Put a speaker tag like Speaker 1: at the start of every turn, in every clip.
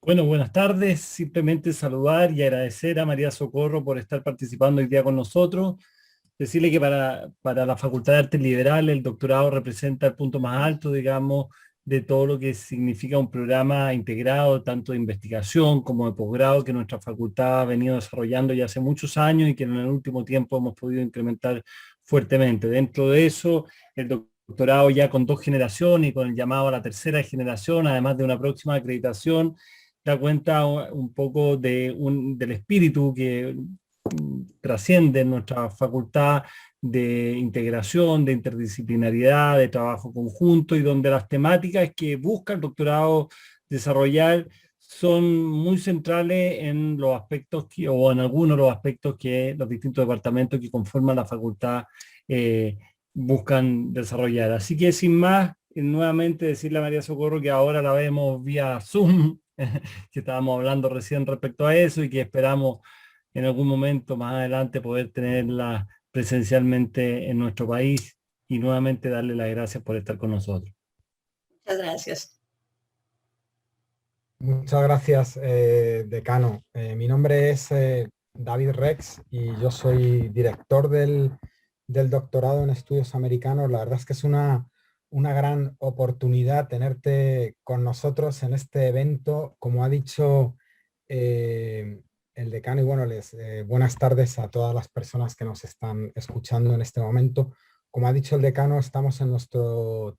Speaker 1: Bueno, buenas tardes. Simplemente saludar y agradecer a María Socorro por estar participando hoy día con nosotros. Decirle que para la Facultad de Artes Liberales el doctorado representa el punto más alto, digamos, de todo lo que significa un programa integrado, tanto de investigación como de posgrado, que nuestra facultad ha venido desarrollando ya hace muchos años y que en el último tiempo hemos podido incrementar fuertemente. Dentro de eso, el doctorado ya con 2 generaciones y con el llamado a la tercera generación, además de una próxima acreditación, da cuenta un poco del espíritu que trasciende en nuestra facultad de integración, de interdisciplinariedad, de trabajo conjunto y donde las temáticas que busca el doctorado desarrollar son muy centrales en los aspectos o en algunos de los aspectos que los distintos departamentos que conforman la facultad eh, buscan desarrollar. Así que sin más, nuevamente decirle a María Socorro que ahora la vemos vía Zoom, que estábamos hablando recién respecto a eso y que esperamos en algún momento más adelante poder tenerla presencialmente en nuestro país y nuevamente darle las gracias por estar con nosotros.
Speaker 2: Muchas gracias.
Speaker 3: Muchas gracias, decano. Mi nombre es David Rex y yo soy director del doctorado en estudios americanos. La verdad es que es una gran oportunidad tenerte con nosotros en este evento. Como ha dicho el decano, y bueno, buenas tardes a todas las personas que nos están escuchando en este momento. Como ha dicho el decano, estamos en nuestro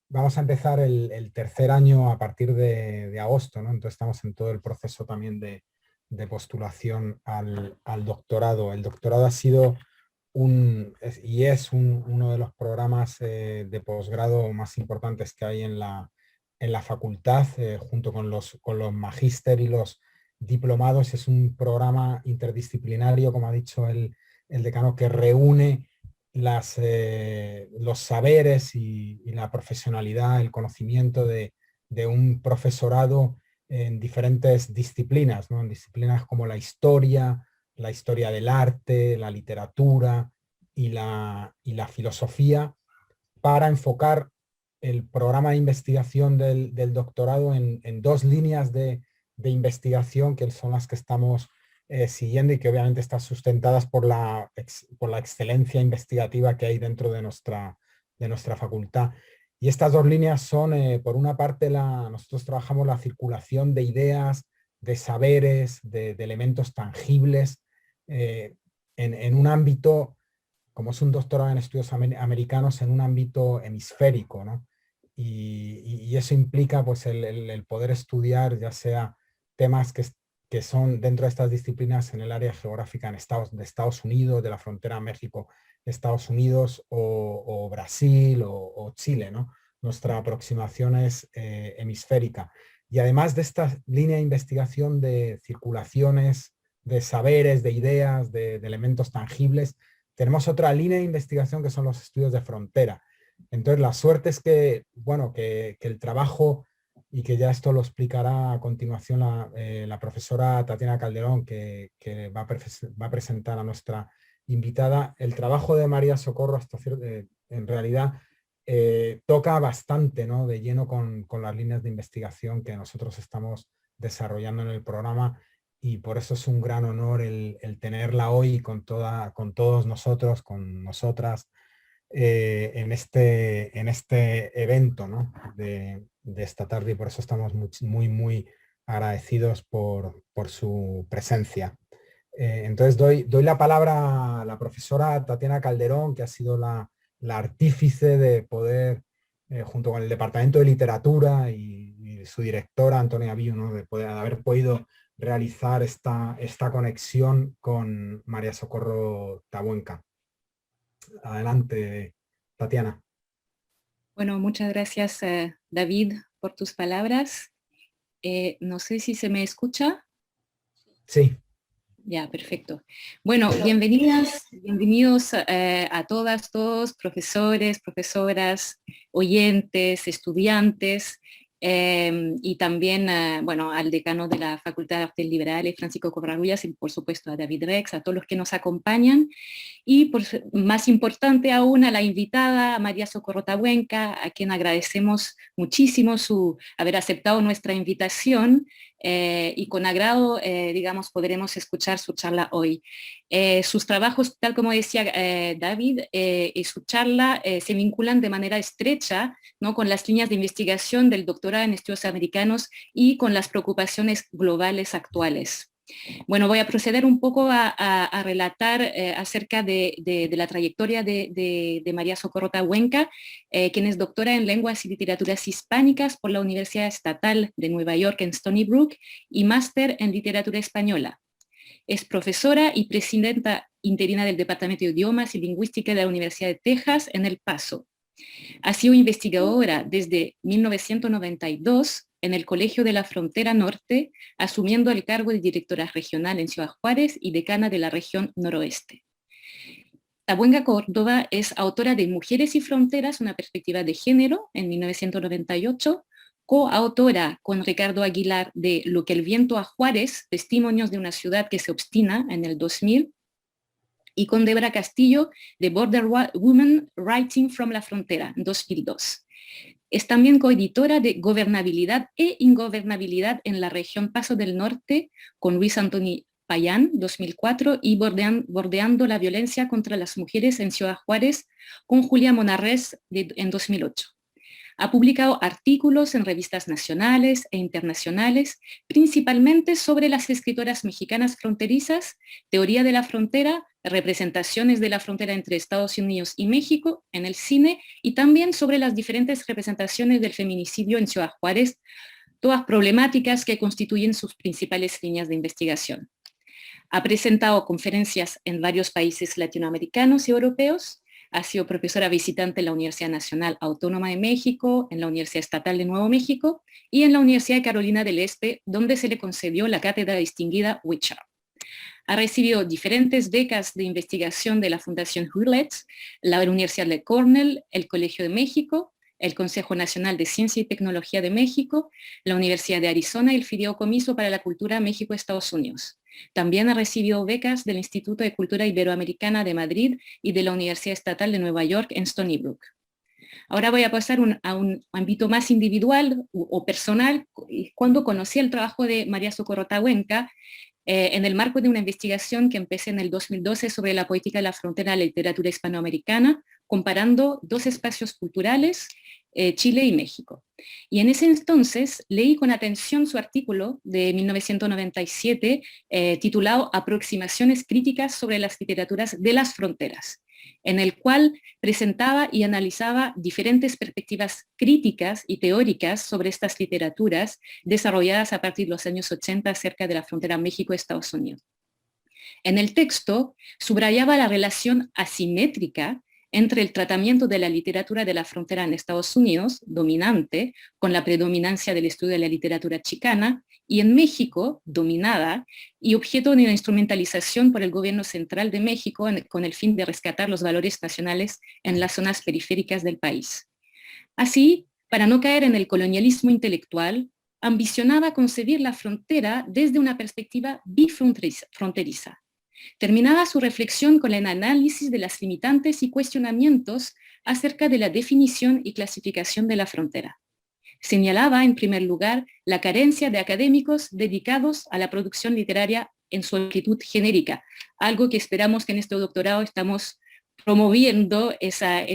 Speaker 3: vamos a empezar el tercer año a partir de agosto, ¿no? Entonces estamos en todo el proceso también de postulación al doctorado. El doctorado ha sido uno de los programas de posgrado más importantes que hay en la facultad, junto con los magíster y los diplomados. Es un programa interdisciplinario, como ha dicho el decano, que reúne los saberes y la profesionalidad, el conocimiento de un profesorado en diferentes disciplinas, ¿no? En disciplinas como la historia del arte, la literatura y la filosofía, para enfocar el programa de investigación del doctorado en dos líneas de investigación que son las que estamos siguiendo y que obviamente están sustentadas por la excelencia investigativa que hay dentro de nuestra facultad. Y estas dos líneas son, por una parte, nosotros trabajamos la circulación de ideas, de saberes, de elementos tangibles, en un ámbito, como es un doctorado en estudios americanos, en un ámbito hemisférico, ¿no? Y eso implica pues el poder estudiar ya sea temas que son dentro de estas disciplinas en el área geográfica de Estados Unidos, de la frontera México-Estados Unidos o Brasil o Chile, ¿no? Nuestra aproximación es hemisférica. Y además de esta línea de investigación de circulaciones, de saberes, de ideas, de elementos tangibles, tenemos otra línea de investigación que son los estudios de frontera. Entonces, la suerte es que, bueno, que el trabajo, y que ya esto lo explicará a continuación la profesora Tatiana Calderón, que va a presentar a nuestra invitada, el trabajo de María Socorro en realidad toca bastante, ¿no?, de lleno con las líneas de investigación que nosotros estamos desarrollando en el programa, y por eso es un gran honor el tenerla hoy con todos nosotros, con nosotras, en este evento, ¿no?, de esta tarde, y por eso estamos muy, muy agradecidos por su presencia. Entonces doy la palabra a la profesora Tatiana Calderón, que ha sido la artífice de poder, junto con el Departamento de Literatura y su directora Antonia Biu, ¿no?, de haber podido realizar esta conexión con María Socorro Tabuenca. Adelante, Tatiana.
Speaker 4: Bueno, muchas gracias, David, por tus palabras. No sé si se me escucha.
Speaker 3: Sí.
Speaker 4: Ya, perfecto. Bueno, bienvenidas, bienvenidos a todas, todos, profesores, profesoras, oyentes, estudiantes y también bueno, al decano de la Facultad de Artes Liberales, Francisco Covarrubias, y por supuesto a David Rex, a todos los que nos acompañan, y más importante aún a la invitada, a María Socorro Tabuenca, a quien agradecemos muchísimo haber aceptado nuestra invitación, y con agrado, digamos, podremos escuchar su charla hoy. Sus trabajos, tal como decía David, y su charla se vinculan de manera estrecha, ¿no?, con las líneas de investigación del doctorado en estudios americanos y con las preocupaciones globales actuales. Bueno, voy a proceder un poco a relatar acerca de la trayectoria de María Socorro Tabuenca, quien es doctora en Lenguas y Literaturas Hispánicas por la Universidad Estatal de Nueva York en Stony Brook y máster en Literatura Española. Es profesora y presidenta interina del Departamento de Idiomas y Lingüística de la Universidad de Texas en El Paso. Ha sido investigadora desde 1992 en el Colegio de la Frontera Norte, asumiendo el cargo de directora regional en Ciudad Juárez y decana de la región noroeste. Tabuenca Córdoba es autora de Mujeres y Fronteras, una perspectiva de género, en 1998, coautora con Ricardo Aguilar de Lo que el viento a Juárez, testimonios de una ciudad que se obstina, en el 2000, y con Debra Castillo de Border Women Writing from la Frontera, en 2002. Es también coeditora de Gobernabilidad e Ingobernabilidad en la región Paso del Norte con Luis Antonio Payán, 2004, y Bordeando la violencia contra las mujeres en Ciudad Juárez con Julia Monarrés en 2008. Ha publicado artículos en revistas nacionales e internacionales, principalmente sobre las escritoras mexicanas fronterizas, teoría de la frontera, representaciones de la frontera entre Estados Unidos y México en el cine, y también sobre las diferentes representaciones del feminicidio en Ciudad Juárez, todas problemáticas que constituyen sus principales líneas de investigación. Ha presentado conferencias en varios países latinoamericanos y europeos. Ha sido profesora visitante en la Universidad Nacional Autónoma de México, en la Universidad Estatal de Nuevo México y en la Universidad de Carolina del Este, donde se le concedió la cátedra distinguida Witcher. Ha recibido diferentes becas de investigación de la Fundación Hewlett, la Universidad de Cornell, el Colegio de México, el Consejo Nacional de Ciencia y Tecnología de México, la Universidad de Arizona y el Fideicomiso para la Cultura México-Estados Unidos. También ha recibido becas del Instituto de Cultura Iberoamericana de Madrid y de la Universidad Estatal de Nueva York en Stony Brook. Ahora voy a pasar a un ámbito más individual o personal. Cuando conocí el trabajo de María Socorro Tabuenca, en el marco de una investigación que empecé en el 2012 sobre la política de la frontera de la literatura hispanoamericana, comparando dos espacios culturales, Chile y México. Y en ese entonces leí con atención su artículo de 1997 titulado Aproximaciones críticas sobre las literaturas de las fronteras, en el cual presentaba y analizaba diferentes perspectivas críticas y teóricas sobre estas literaturas desarrolladas a partir de los años 80 cerca de la frontera México-Estados Unidos. En el texto subrayaba la relación asimétrica entre el tratamiento de la literatura de la frontera en Estados Unidos, dominante, con la predominancia del estudio de la literatura chicana, y en México, dominada, y objeto de una instrumentalización por el gobierno central de México con el fin de rescatar los valores nacionales en las zonas periféricas del país. Así, para no caer en el colonialismo intelectual, ambicionaba concebir la frontera desde una perspectiva bifronteriza. Terminaba su reflexión con el análisis de las limitantes y cuestionamientos acerca de la definición y clasificación de la frontera. Señalaba, en primer lugar, la carencia de académicos dedicados a la producción literaria en su amplitud genérica, algo que esperamos que en este doctorado estamos promoviendo esa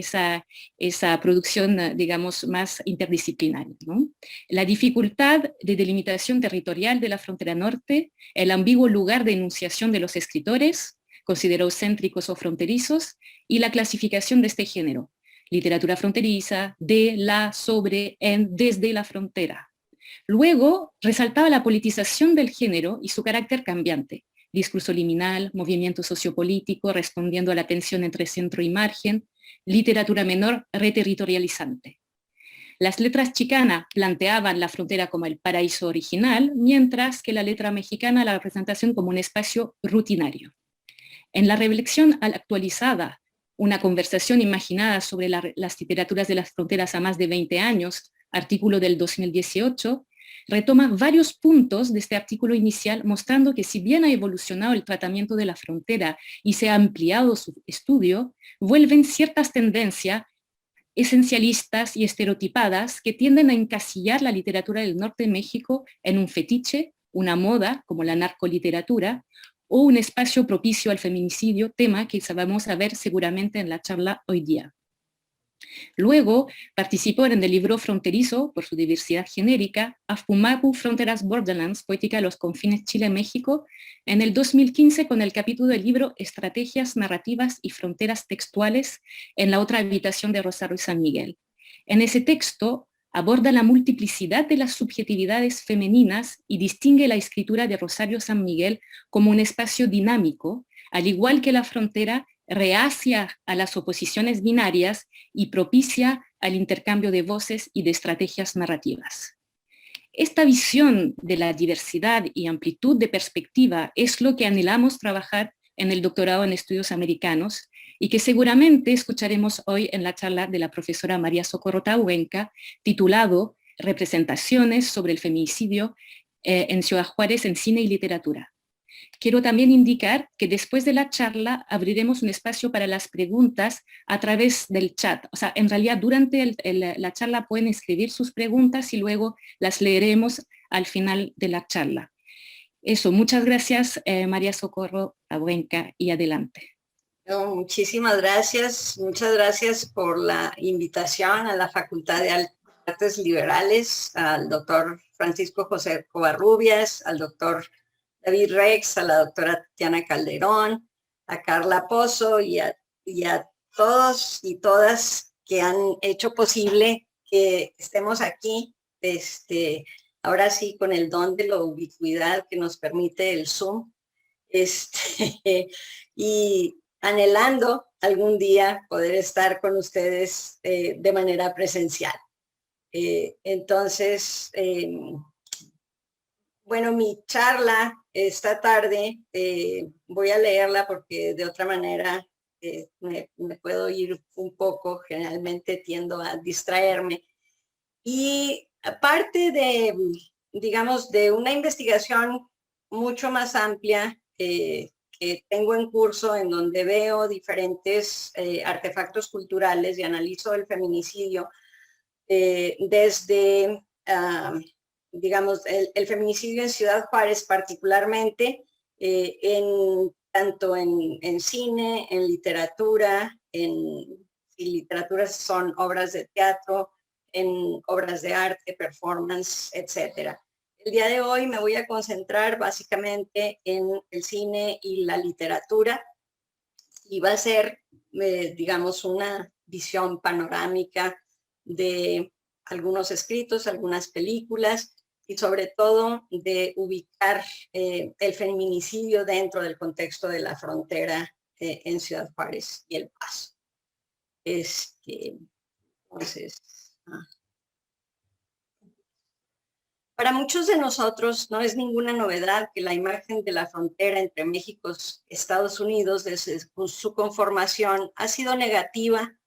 Speaker 4: producción, digamos, más interdisciplinaria, ¿no? La dificultad de delimitación territorial de la frontera norte, el ambiguo lugar de enunciación de los escritores, considerados céntricos o fronterizos, y la clasificación de este género, literatura fronteriza, de, la, sobre, en, desde la frontera. Luego, resaltaba la politización del género y su carácter cambiante, discurso liminal, movimiento sociopolítico respondiendo a la tensión entre centro y margen, literatura menor reterritorializante. Las letras chicanas planteaban la frontera como el paraíso original, mientras que la letra mexicana la representación como un espacio rutinario. En la reflexión actualizada, una conversación imaginada sobre las literaturas de las fronteras a más de 20 años, artículo del 2018, retoma varios puntos de este artículo inicial, mostrando que si bien ha evolucionado el tratamiento de la frontera y se ha ampliado su estudio, vuelven ciertas tendencias esencialistas y estereotipadas que tienden a encasillar la literatura del norte de México en un fetiche, una moda, como la narcoliteratura, o un espacio propicio al feminicidio, tema que vamos a ver seguramente en la charla hoy día. Luego participó en el libro fronterizo, por su diversidad genérica, Afumapu Fronteras Borderlands, Poética de los Confines Chile-México, en el 2015 con el capítulo del libro Estrategias Narrativas y Fronteras Textuales en la otra habitación de Rosario y San Miguel. En ese texto aborda la multiplicidad de las subjetividades femeninas y distingue la escritura de Rosario San Miguel como un espacio dinámico, al igual que la frontera reacia a las oposiciones binarias y propicia al intercambio de voces y de estrategias narrativas. Esta visión de la diversidad y amplitud de perspectiva es lo que anhelamos trabajar en el doctorado en estudios americanos y que seguramente escucharemos hoy en la charla de la profesora María Socorro Tahuenca, titulado Representaciones sobre el feminicidio en Ciudad Juárez en cine y literatura. Quiero también indicar que después de la charla abriremos un espacio para las preguntas a través del chat. O sea, en realidad durante la charla pueden escribir sus preguntas y luego las leeremos al final de la charla. Eso, muchas gracias María Socorro Tahuenca, y adelante.
Speaker 2: No, muchísimas gracias, muchas gracias por la invitación a la Facultad de Artes Liberales, al doctor Francisco José Covarrubias, al doctor David Rex, a la doctora Tatiana Calderón, a Carla Pozo y a todos y todas que han hecho posible que estemos aquí, ahora sí con el don de la ubicuidad que nos permite el Zoom, y anhelando algún día poder estar con ustedes de manera presencial. Entonces, bueno, mi charla esta tarde, voy a leerla porque de otra manera me puedo ir un poco, generalmente tiendo a distraerme. Y aparte de, digamos, de una investigación mucho más amplia que tengo en curso, en donde veo diferentes artefactos culturales y analizo el feminicidio desde, digamos, el feminicidio en Ciudad Juárez particularmente, tanto en cine, en literatura, y literatura son obras de teatro, en obras de arte, performance, etcétera. El día de hoy me voy a concentrar básicamente en el cine y la literatura, y va a ser, digamos, una visión panorámica de algunos escritos, algunas películas, y sobre todo de ubicar el feminicidio dentro del contexto de la frontera en Ciudad Juárez y El Paso. Entonces, para muchos de nosotros no es ninguna novedad que la imagen de la frontera entre México y Estados Unidos desde su conformación ha sido negativa.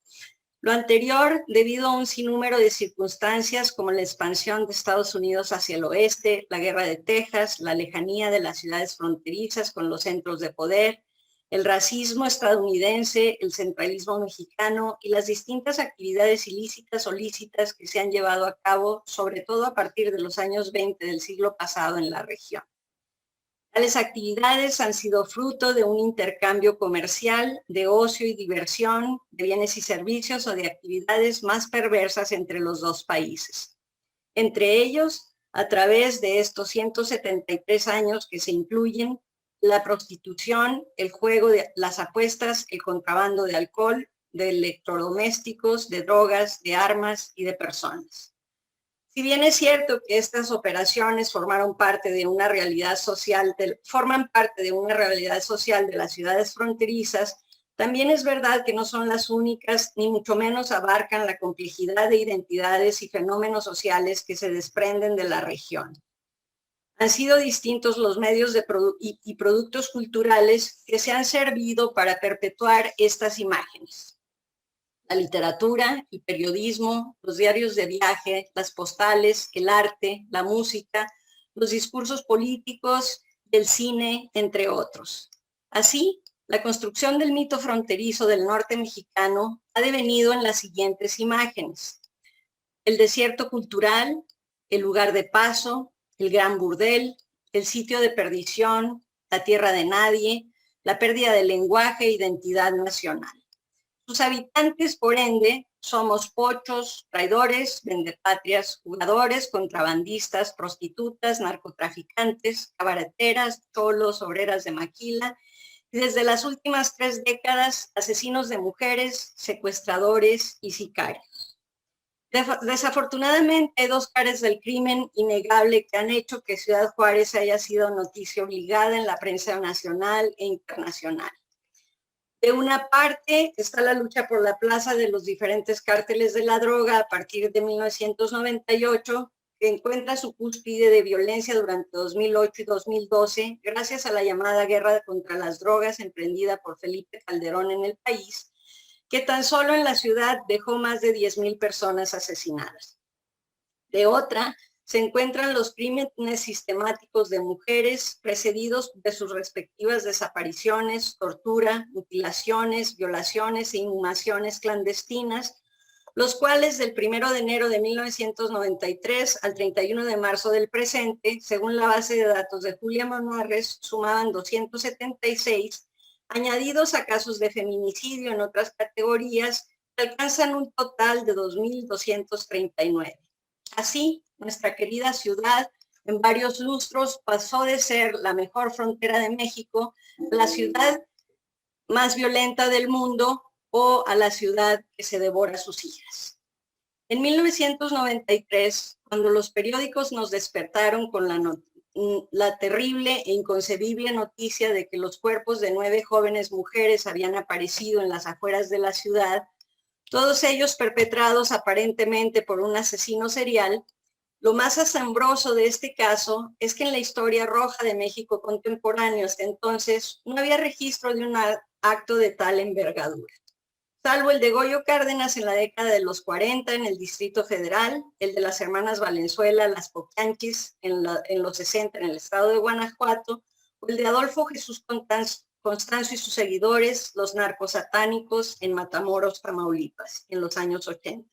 Speaker 2: Lo anterior debido a un sinnúmero de circunstancias como la expansión de Estados Unidos hacia el oeste, la guerra de Texas, la lejanía de las ciudades fronterizas con los centros de poder, el racismo estadounidense, el centralismo mexicano y las distintas actividades ilícitas o lícitas que se han llevado a cabo, sobre todo a partir de los años 20 del siglo pasado en la región. Tales actividades han sido fruto de un intercambio comercial, de ocio y diversión, de bienes y servicios o de actividades más perversas entre los dos países. Entre ellos, a través de estos 173 años que se incluyen, la prostitución, el juego de las apuestas, el contrabando de alcohol, de electrodomésticos, de drogas, de armas y de personas. Si bien es cierto que estas operaciones forman parte de una realidad social de las ciudades fronterizas, también es verdad que no son las únicas, ni mucho menos abarcan la complejidad de identidades y fenómenos sociales que se desprenden de la región. Han sido distintos los medios y productos culturales que se han servido para perpetuar estas imágenes. La literatura, el periodismo, los diarios de viaje, las postales, el arte, la música, los discursos políticos, el cine, entre otros. Así, la construcción del mito fronterizo del norte mexicano ha devenido en las siguientes imágenes: el desierto cultural, el lugar de paso, el gran burdel, el sitio de perdición, la tierra de nadie, la pérdida del lenguaje e identidad nacional. Sus habitantes, por ende, somos pochos, traidores, vendepatrias, jugadores, contrabandistas, prostitutas, narcotraficantes, cabareteras, cholos, obreras de maquila, y desde las últimas 3 décadas, asesinos de mujeres, secuestradores y sicarios. Desafortunadamente, hay 2 caras del crimen innegable que han hecho que Ciudad Juárez haya sido noticia obligada en la prensa nacional e internacional. De una parte está la lucha por la plaza de los diferentes cárteles de la droga a partir de 1998, que encuentra su cúspide de violencia durante 2008 y 2012, gracias a la llamada guerra contra las drogas emprendida por Felipe Calderón en el país, que tan solo en la ciudad dejó más de 10,000 personas asesinadas. De otra, se encuentran los crímenes sistemáticos de mujeres precedidos de sus respectivas desapariciones, tortura, mutilaciones, violaciones e inhumaciones clandestinas, los cuales del 1 de enero de 1993 al 31 de marzo del presente, según la base de datos de Julia Manarres, sumaban 276, añadidos a casos de feminicidio en otras categorías, que alcanzan un total de 2,239. Así, nuestra querida ciudad, en varios lustros, pasó de ser la mejor frontera de México, la ciudad más violenta del mundo, o a la ciudad que se devora a sus hijas. En 1993, cuando los periódicos nos despertaron con la terrible e inconcebible noticia de que los cuerpos de 9 jóvenes mujeres habían aparecido en las afueras de la ciudad, todos ellos perpetrados aparentemente por un asesino serial, lo más asombroso de este caso es que en la historia roja de México contemporáneo hasta entonces no había registro de un acto de tal envergadura, salvo el de Goyo Cárdenas en la década de los 40 en el Distrito Federal, el de las hermanas Valenzuela, las Poquianchis, en los 60 en el estado de Guanajuato, o el de Adolfo Jesús Constanzo y sus seguidores, los narcosatánicos, en Matamoros, Tamaulipas, en los años 80.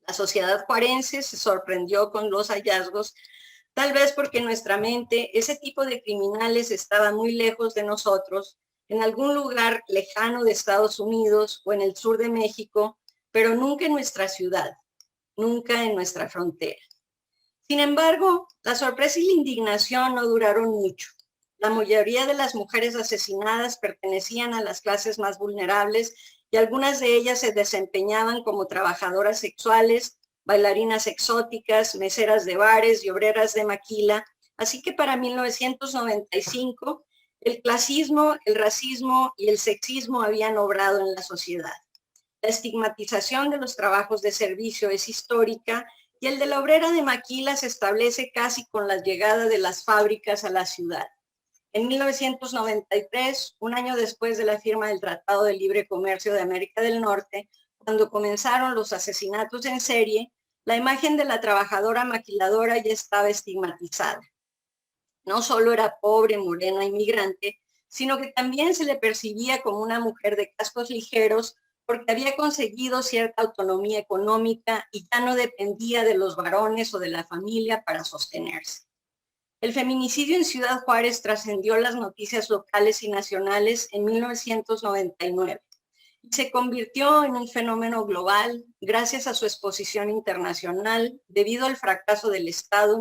Speaker 2: La sociedad juarense se sorprendió con los hallazgos, tal vez porque en nuestra mente ese tipo de criminales estaba muy lejos de nosotros, en algún lugar lejano de Estados Unidos o en el sur de México, pero nunca en nuestra ciudad, nunca en nuestra frontera. Sin embargo, la sorpresa y la indignación no duraron mucho. La mayoría de las mujeres asesinadas pertenecían a las clases más vulnerables y algunas de ellas se desempeñaban como trabajadoras sexuales, bailarinas exóticas, meseras de bares y obreras de maquila. Así que para 1995, el clasismo, el racismo y el sexismo habían obrado en la sociedad. La estigmatización de los trabajos de servicio es histórica y el de la obrera de maquila se establece casi con la llegada de las fábricas a la ciudad. En 1993, un año después de la firma del Tratado de Libre Comercio de América del Norte, cuando comenzaron los asesinatos en serie, la imagen de la trabajadora maquiladora ya estaba estigmatizada. No solo era pobre, morena, inmigrante, sino que también se le percibía como una mujer de cascos ligeros porque había conseguido cierta autonomía económica y ya no dependía de los varones o de la familia para sostenerse. El feminicidio en Ciudad Juárez trascendió las noticias locales y nacionales en 1999 y se convirtió en un fenómeno global gracias a su exposición internacional debido al fracaso del Estado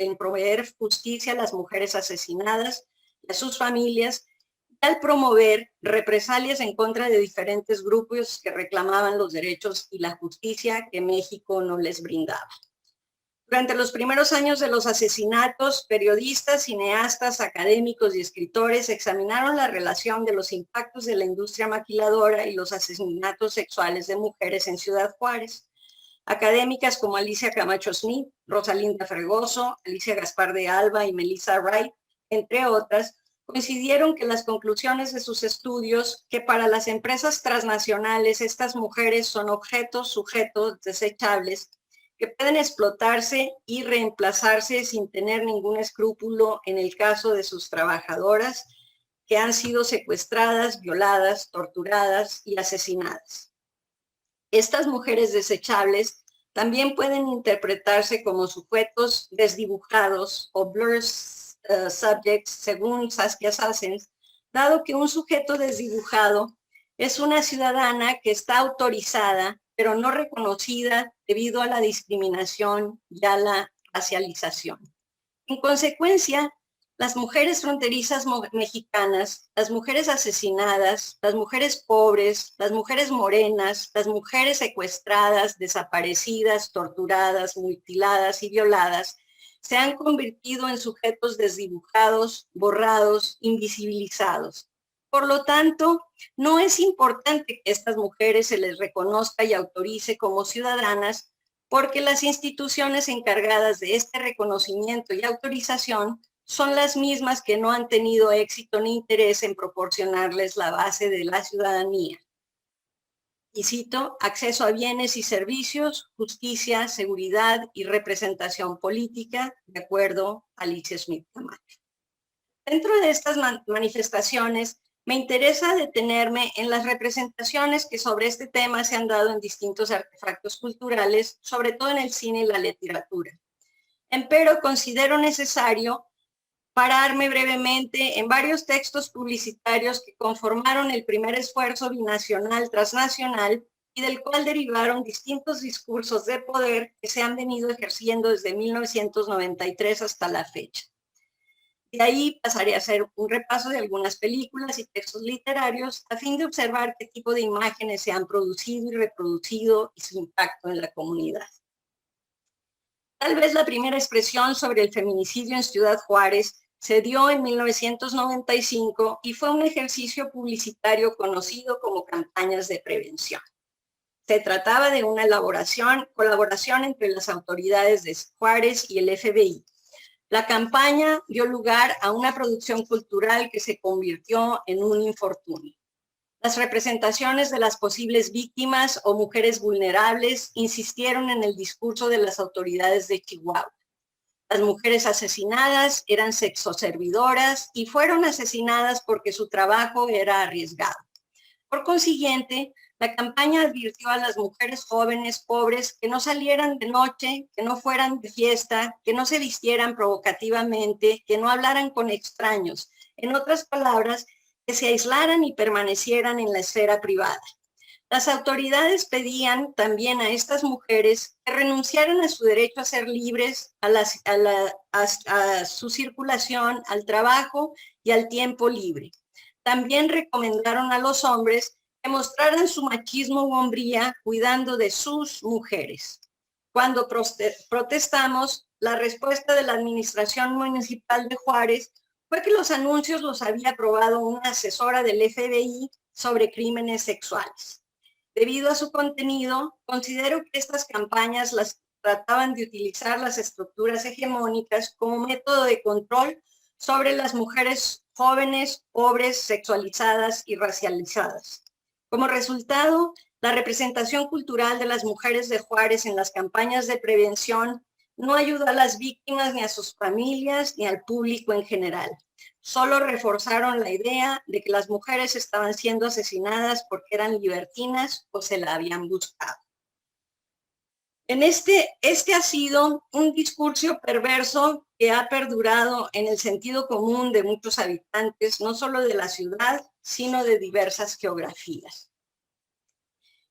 Speaker 2: en proveer justicia a las mujeres asesinadas y a sus familias, y al promover represalias en contra de diferentes grupos que reclamaban los derechos y la justicia que México no les brindaba. Durante los primeros años de los asesinatos, periodistas, cineastas, académicos y escritores examinaron la relación de los impactos de la industria maquiladora y los asesinatos sexuales de mujeres en Ciudad Juárez. Académicas como Alicia Camacho Smith, Rosalinda Fregoso, Alicia Gaspar de Alba y Melissa Wright, entre otras, coincidieron que las conclusiones de sus estudios, que para las empresas transnacionales estas mujeres son objetos sujetos desechables, que pueden explotarse y reemplazarse sin tener ningún escrúpulo en el caso de sus trabajadoras, que han sido secuestradas, violadas, torturadas y asesinadas. Estas mujeres desechables también pueden interpretarse como sujetos desdibujados o blurred subjects, según Saskia Sassens, dado que un sujeto desdibujado es una ciudadana que está autorizada, pero no reconocida debido a la discriminación y a la racialización. En consecuencia, las mujeres fronterizas mexicanas, las mujeres asesinadas, las mujeres pobres, las mujeres morenas, las mujeres secuestradas, desaparecidas, torturadas, mutiladas y violadas, se han convertido en sujetos desdibujados, borrados, invisibilizados. Por lo tanto, no es importante que a estas mujeres se les reconozca y autorice como ciudadanas, porque las instituciones encargadas de este reconocimiento y autorización son las mismas que no han tenido éxito ni interés en proporcionarles la base de la ciudadanía. Y cito, acceso a bienes y servicios, justicia, seguridad y representación política, de acuerdo a Alicia Schmidt Camacho. Dentro de estas manifestaciones, me interesa detenerme en las representaciones que sobre este tema se han dado en distintos artefactos culturales, sobre todo en el cine y la literatura. Empero considero necesario pararme brevemente en varios textos publicitarios que conformaron el primer esfuerzo binacional transnacional y del cual derivaron distintos discursos de poder que se han venido ejerciendo desde 1993 hasta la fecha. De ahí pasaré a hacer un repaso de algunas películas y textos literarios a fin de observar qué tipo de imágenes se han producido y reproducido y su impacto en la comunidad. Tal vez la primera expresión sobre el feminicidio en Ciudad Juárez se dio en 1995 y fue un ejercicio publicitario conocido como campañas de prevención. Se trataba de una colaboración entre las autoridades de Juárez y el FBI. La campaña dio lugar a una producción cultural que se convirtió en un infortunio. Las representaciones de las posibles víctimas o mujeres vulnerables insistieron en el discurso de las autoridades de Chihuahua. Las mujeres asesinadas eran sexoservidoras y fueron asesinadas porque su trabajo era arriesgado. Por consiguiente, la campaña advirtió a las mujeres jóvenes pobres que no salieran de noche, que no fueran de fiesta, que no se vistieran provocativamente, que no hablaran con extraños. En otras palabras, que se aislaran y permanecieran en la esfera privada. Las autoridades pedían también a estas mujeres que renunciaran a su derecho a ser libres, a su circulación, al trabajo y al tiempo libre. También recomendaron a los hombres que mostraran su machismo u hombría cuidando de sus mujeres. Cuando protestamos, la respuesta de la administración municipal de Juárez fue que los anuncios los había aprobado una asesora del FBI sobre crímenes sexuales. Debido a su contenido, considero que estas campañas las trataban de utilizar las estructuras hegemónicas como método de control sobre las mujeres jóvenes, pobres, sexualizadas y racializadas. Como resultado, la representación cultural de las mujeres de Juárez en las campañas de prevención no ayudó a las víctimas ni a sus familias ni al público en general. Solo reforzaron la idea de que las mujeres estaban siendo asesinadas porque eran libertinas o se la habían buscado. Este ha sido un discurso perverso que ha perdurado en el sentido común de muchos habitantes, no solo de la ciudad, sino de diversas geografías.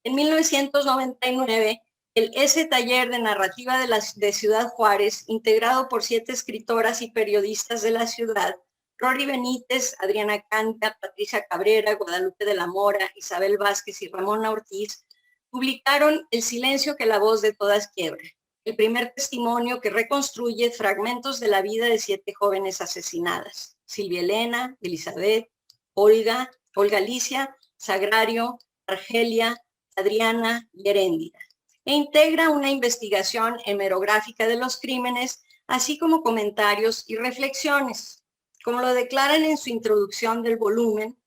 Speaker 2: En 1999, el taller de narrativa de Ciudad Juárez, integrado por 7 escritoras y periodistas de la ciudad, Rory Benítez, Adriana Canta, Patricia Cabrera, Guadalupe de la Mora, Isabel Vázquez y Ramona Ortiz, publicaron El silencio que la voz de todas quiebra, el primer testimonio que reconstruye fragmentos de la vida de 7 jóvenes asesinadas: Silvia Elena, Elizabeth, Olga Alicia, Sagrario, Argelia, Adriana y Heréndira, e integra una investigación hemerográfica de los crímenes, así como comentarios y reflexiones. Como lo declaran en su introducción del volumen,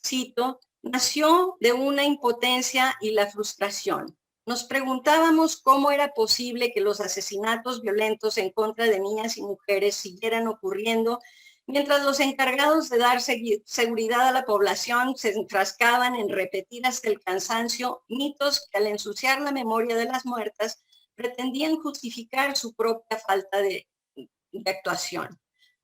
Speaker 2: cito, nació de una impotencia y la frustración. Nos preguntábamos cómo era posible que los asesinatos violentos en contra de niñas y mujeres siguieran ocurriendo mientras los encargados de dar seguridad a la población se enfrascaban en repetir hasta el cansancio mitos que al ensuciar la memoria de las muertas pretendían justificar su propia falta de actuación.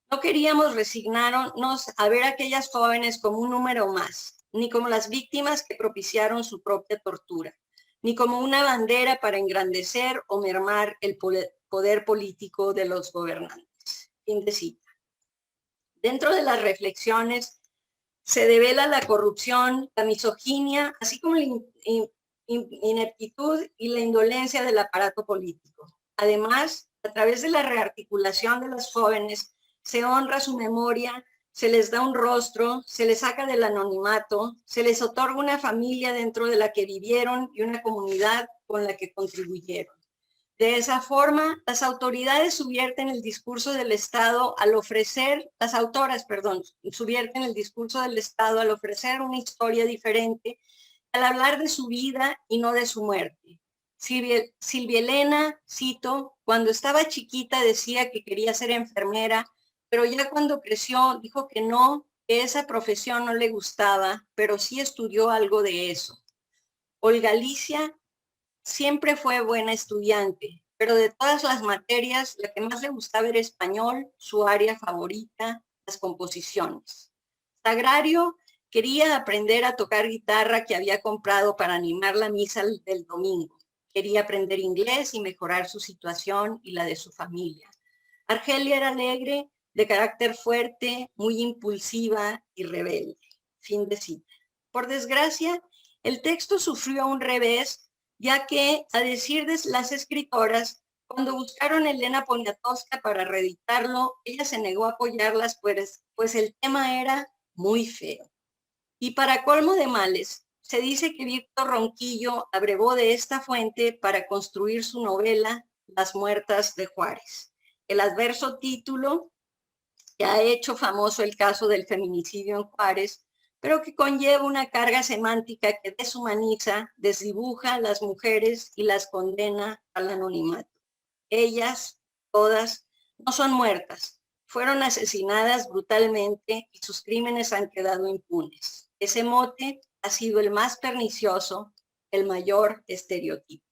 Speaker 2: No queríamos resignarnos a ver a aquellas jóvenes como un número más, ni como las víctimas que propiciaron su propia tortura, ni como una bandera para engrandecer o mermar el poder político de los gobernantes. Fin de cita. Dentro de las reflexiones se devela la corrupción, la misoginia, así como la ineptitud y la indolencia del aparato político. Además, a través de la rearticulación de las jóvenes, se honra su memoria, se les da un rostro, se les saca del anonimato, se les otorga una familia dentro de la que vivieron y una comunidad con la que contribuyeron. De esa forma, las autoridades subvierten el discurso del Estado al ofrecer, las autoras, perdón, subvierten el discurso del Estado al ofrecer una historia diferente, al hablar de su vida y no de su muerte. Silvia Elena, cito, cuando estaba chiquita decía que quería ser enfermera, pero ya cuando creció dijo que no, que esa profesión no le gustaba, pero sí estudió algo de eso. Olga Alicia siempre fue buena estudiante, pero de todas las materias, la que más le gustaba era español, su área favorita, las composiciones. Sagrario quería aprender a tocar guitarra que había comprado para animar la misa del domingo. Quería aprender inglés y mejorar su situación y la de su familia. Argelia era alegre, de carácter fuerte, muy impulsiva y rebelde. Fin de cita. Por desgracia, el texto sufrió un revés, ya que, a decir de las escritoras, cuando buscaron a Elena Poniatowska para reeditarlo, ella se negó a apoyarlas, pues el tema era muy feo. Y para colmo de males, se dice que Víctor Ronquillo abrevó de esta fuente para construir su novela Las muertas de Juárez. El adverso título, que ha hecho famoso el caso del feminicidio en Juárez, pero que conlleva una carga semántica que deshumaniza, desdibuja a las mujeres y las condena al anonimato. Ellas, todas, no son muertas, fueron asesinadas brutalmente y sus crímenes han quedado impunes. Ese mote ha sido el más pernicioso, el mayor estereotipo.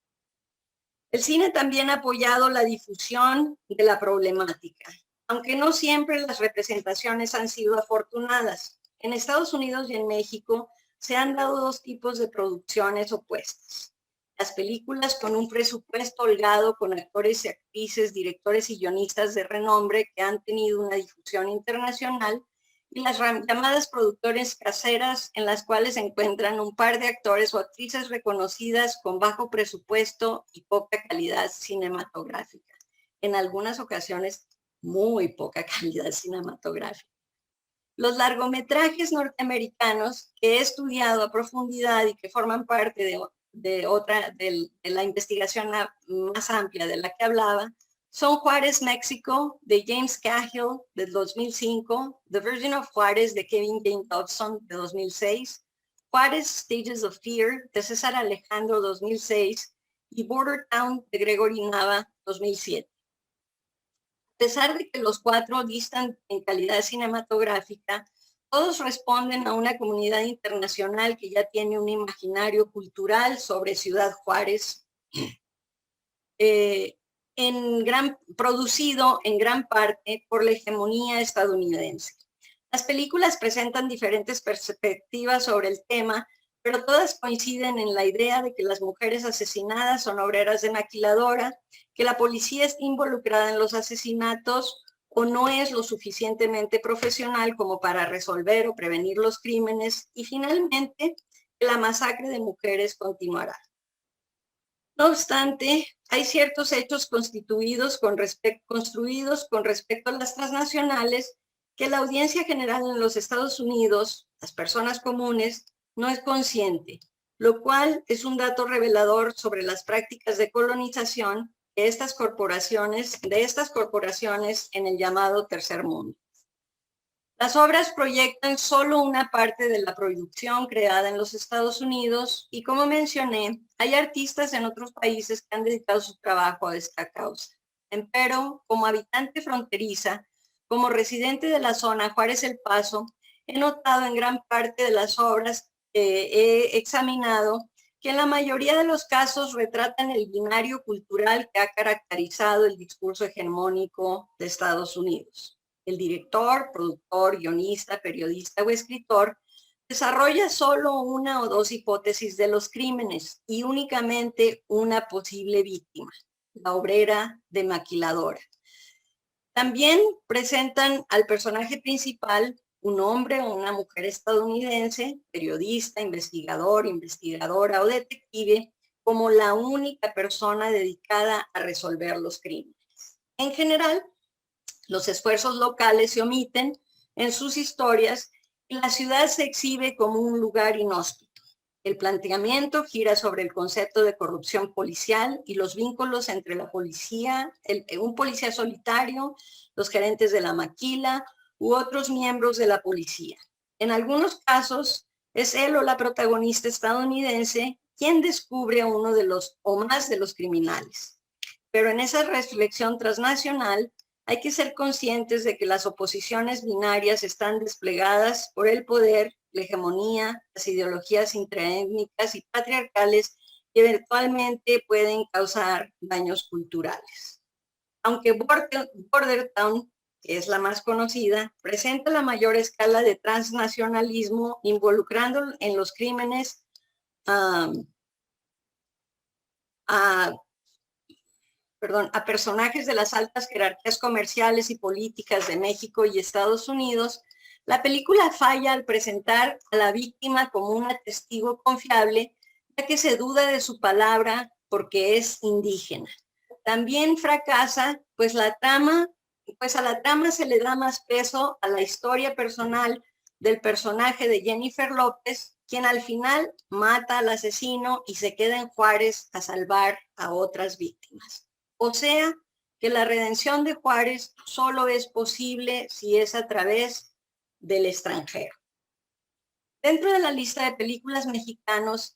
Speaker 2: El cine también ha apoyado la difusión de la problemática, aunque no siempre las representaciones han sido afortunadas. En Estados Unidos y en México se han dado dos tipos de producciones opuestas. Las películas con un presupuesto holgado, con actores y actrices, directores y guionistas de renombre que han tenido una difusión internacional, y las llamadas producciones caseras, en las cuales se encuentran un par de actores o actrices reconocidas con bajo presupuesto y poca calidad cinematográfica. En algunas ocasiones, muy poca calidad cinematográfica. Los largometrajes norteamericanos que he estudiado a profundidad y que forman parte de la investigación más amplia de la que hablaba, son Juárez, México, de James Cahill, del 2005, The Virgin of Juárez, de Kevin James Dodson, de 2006, Juárez, Stages of Fear, de César Alejandro, 2006, y Border Town, de Gregory Nava, 2007. A pesar de que los cuatro distan en calidad cinematográfica, todos responden a una comunidad internacional que ya tiene un imaginario cultural sobre Ciudad Juárez, producido en gran parte por la hegemonía estadounidense. Las películas presentan diferentes perspectivas sobre el tema, pero todas coinciden en la idea de que las mujeres asesinadas son obreras de maquiladora, que la policía está involucrada en los asesinatos o no es lo suficientemente profesional como para resolver o prevenir los crímenes, y finalmente que la masacre de mujeres continuará. No obstante, hay ciertos hechos construidos con respecto a las transnacionales que la audiencia general en los Estados Unidos, las personas comunes, no es consciente, lo cual es un dato revelador sobre las prácticas de colonización de estas corporaciones en el llamado Tercer Mundo. Las obras proyectan solo una parte de la producción creada en los Estados Unidos y, como mencioné, hay artistas en otros países que han dedicado su trabajo a esta causa. Empero, como habitante fronteriza, como residente de la zona Juárez El Paso, he notado en gran parte de las obras que he examinado que en la mayoría de los casos retratan el binario cultural que ha caracterizado el discurso hegemónico de Estados Unidos. El director, productor, guionista, periodista o escritor desarrolla solo una o dos hipótesis de los crímenes y únicamente una posible víctima, la obrera de maquiladora. También presentan al personaje principal, un hombre o una mujer estadounidense, periodista, investigador, investigadora o detective, como la única persona dedicada a resolver los crímenes. En general, los esfuerzos locales se omiten en sus historias y la ciudad se exhibe como un lugar inhóspito. El planteamiento gira sobre el concepto de corrupción policial y los vínculos entre la policía, un policía solitario, los gerentes de la maquila u otros miembros de la policía. En algunos casos, es él o la protagonista estadounidense quien descubre a uno de los o más de los criminales. Pero en esa reflexión transnacional hay que ser conscientes de que las oposiciones binarias están desplegadas por el poder, la hegemonía, las ideologías intraétnicas y patriarcales que eventualmente pueden causar daños culturales. Aunque Bordertown, que es la más conocida, presenta la mayor escala de transnacionalismo involucrando en los crímenes a personajes de las altas jerarquías comerciales y políticas de México y Estados Unidos, la película falla al presentar a la víctima como una testigo confiable, ya que se duda de su palabra porque es indígena. También fracasa, pues a la trama se le da más peso a la historia personal del personaje de Jennifer López, quien al final mata al asesino y se queda en Juárez a salvar a otras víctimas. O sea, que la redención de Juárez solo es posible si es a través del extranjero. Dentro de la lista de películas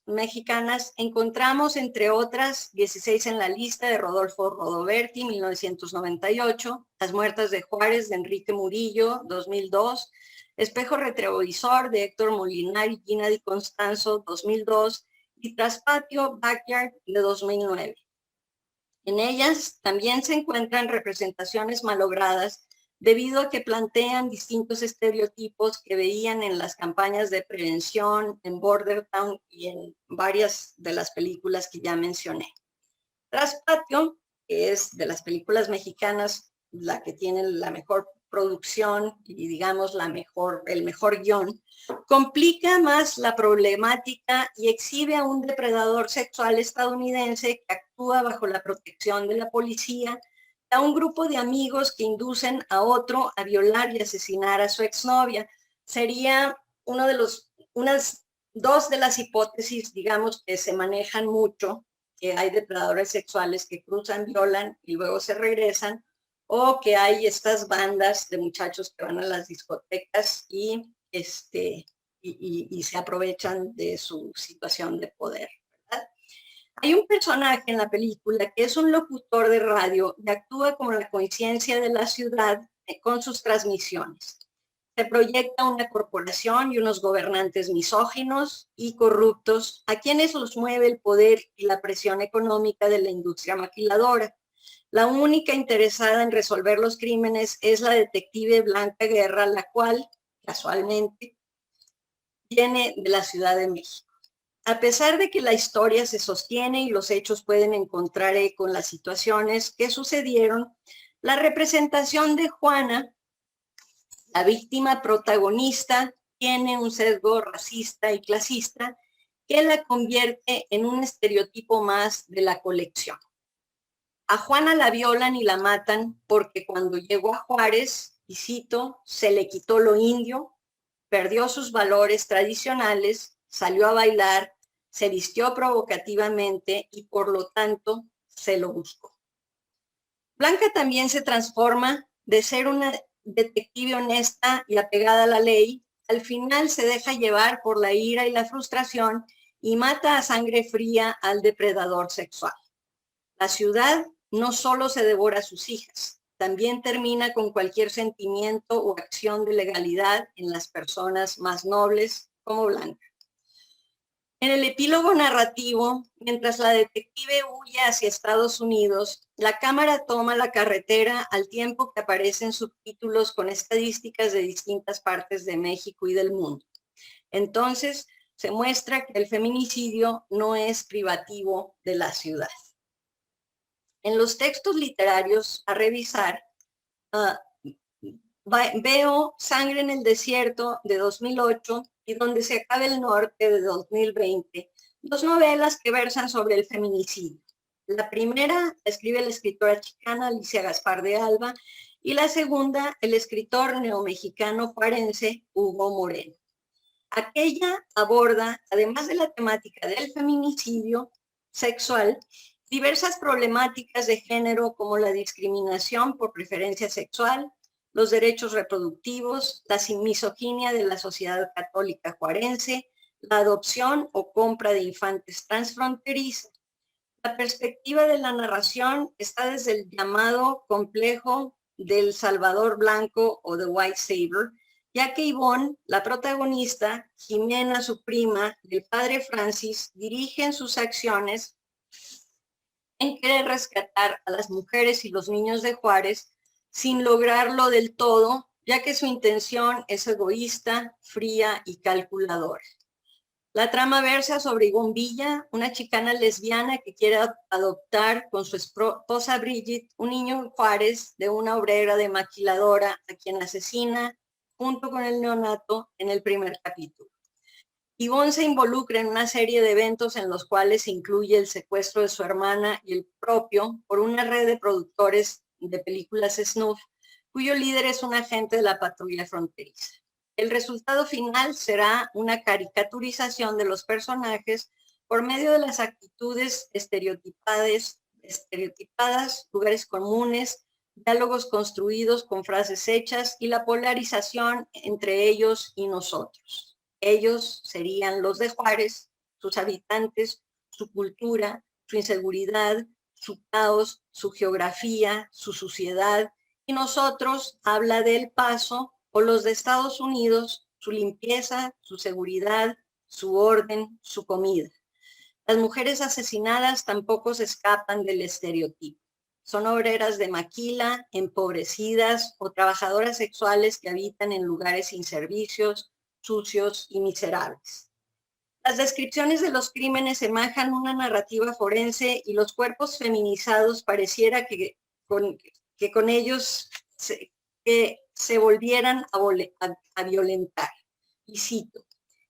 Speaker 2: mexicanas encontramos, entre otras, 16 en la lista de Rodolfo Rodoberti, 1998, Las muertas de Juárez, de Enrique Murillo, 2002, Espejo retrovisor, de Héctor Molinar y Gina Di Constanzo, 2002, y Traspatio Backyard, de 2009. En ellas también se encuentran representaciones malogradas debido a que plantean distintos estereotipos que veían en las campañas de prevención, en Bordertown y en varias de las películas que ya mencioné. Traspatio, que es de las películas mexicanas la que tiene la mejor producción y digamos el mejor guión, complica más la problemática y exhibe a un depredador sexual estadounidense que actúa bajo la protección de la policía, a un grupo de amigos que inducen a otro a violar y asesinar a su exnovia. Sería unas dos de las hipótesis, digamos, que se manejan mucho, que hay depredadores sexuales que cruzan, violan y luego se regresan, o que hay estas bandas de muchachos que van a las discotecas y se aprovechan de su situación de poder, ¿verdad? Hay un personaje en la película que es un locutor de radio y actúa como la conciencia de la ciudad con sus transmisiones. Se proyecta una corporación y unos gobernantes misóginos y corruptos a quienes los mueve el poder y la presión económica de la industria maquiladora. La única interesada en resolver los crímenes es la detective Blanca Guerra, la cual, casualmente, viene de la Ciudad de México. A pesar de que la historia se sostiene y los hechos pueden encontrar eco en las situaciones que sucedieron, la representación de Juana, la víctima protagonista, tiene un sesgo racista y clasista que la convierte en un estereotipo más de la colección. A Juana la violan y la matan porque cuando llegó a Juárez, y cito, se le quitó lo indio, perdió sus valores tradicionales, salió a bailar, se vistió provocativamente y por lo tanto se lo buscó. Blanca también se transforma de ser una detective honesta y apegada a la ley, al final se deja llevar por la ira y la frustración y mata a sangre fría al depredador sexual. La ciudad no solo se devora a sus hijas, también termina con cualquier sentimiento o acción de legalidad en las personas más nobles como Blanca. En el epílogo narrativo, mientras la detective huye hacia Estados Unidos, la cámara toma la carretera al tiempo que aparecen subtítulos con estadísticas de distintas partes de México y del mundo. Entonces, se muestra que el feminicidio no es privativo de la ciudad. En los textos literarios a revisar, veo Sangre en el desierto de 2008 y Donde se acabe el norte de 2020, dos novelas que versan sobre el feminicidio. La primera la escribe la escritora chicana Alicia Gaspar de Alba y la segunda el escritor neomexicano juarense Hugo Moreno. Aquella aborda, además de la temática del feminicidio sexual, diversas problemáticas de género como la discriminación por preferencia sexual, los derechos reproductivos, la misoginia de la sociedad católica juarense, la adopción o compra de infantes transfronteriza. La perspectiva de la narración está desde el llamado complejo del Salvador Blanco o The White Savior, ya que Ivonne, la protagonista, Jimena, su prima, del padre Francis, dirigen sus acciones en querer rescatar a las mujeres y los niños de Juárez sin lograrlo del todo, ya que su intención es egoísta, fría y calculadora. La trama versa sobre Ivonne Villa, una chicana lesbiana que quiere adoptar con su esposa Bridget un niño en Juárez de una obrera de maquiladora a quien asesina junto con el neonato en el primer capítulo. Ivonne se involucra en una serie de eventos en los cuales se incluye el secuestro de su hermana y el propio por una red de productores de películas snuff, cuyo líder es un agente de la patrulla fronteriza. El resultado final será una caricaturización de los personajes por medio de las actitudes estereotipadas, lugares comunes, diálogos construidos con frases hechas y la polarización entre ellos y nosotros. Ellos serían los de Juárez, sus habitantes, su cultura, su inseguridad, su caos, su geografía, su suciedad, y nosotros habla del Paso, o los de Estados Unidos, su limpieza, su seguridad, su orden, su comida. Las mujeres asesinadas tampoco se escapan del estereotipo. Son obreras de maquila, empobrecidas o trabajadoras sexuales que habitan en lugares sin servicios, sucios y miserables. Las descripciones de los crímenes emanan una narrativa forense y los cuerpos feminizados pareciera que con ellos se volvieran a violentar. Y cito,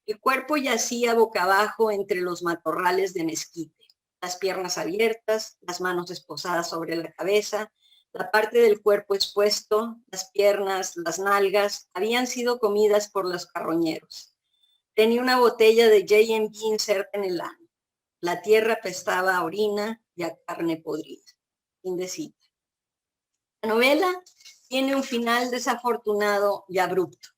Speaker 2: el cuerpo yacía boca abajo entre los matorrales de mezquite, las piernas abiertas, las manos esposadas sobre la cabeza, la parte del cuerpo expuesto, las piernas, las nalgas, habían sido comidas por los carroñeros. Tenía una botella de J&B inserta en el ano. La tierra apestaba a orina y a carne podrida. Fin de cita. La novela tiene un final desafortunado y abrupto.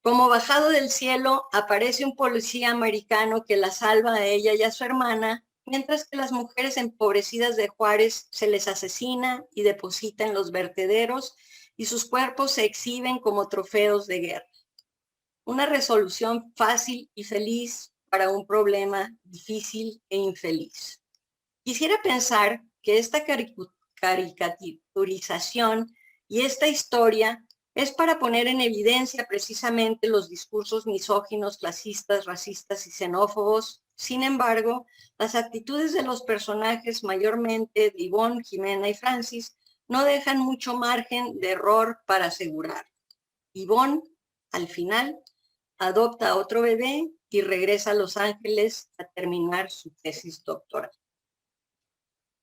Speaker 2: Como bajado del cielo, aparece un policía americano que la salva a ella y a su hermana, mientras que las mujeres empobrecidas de Juárez se les asesina y deposita en los vertederos y sus cuerpos se exhiben como trofeos de guerra. Una resolución fácil y feliz para un problema difícil e infeliz. Quisiera pensar que esta caricaturización y esta historia es para poner en evidencia precisamente los discursos misóginos, clasistas, racistas y xenófobos. Sin embargo, las actitudes de los personajes, mayormente de Ivonne, Jimena y Francis, no dejan mucho margen de error para asegurar. Ivonne, al final, adopta a otro bebé y regresa a Los Ángeles a terminar su tesis doctoral.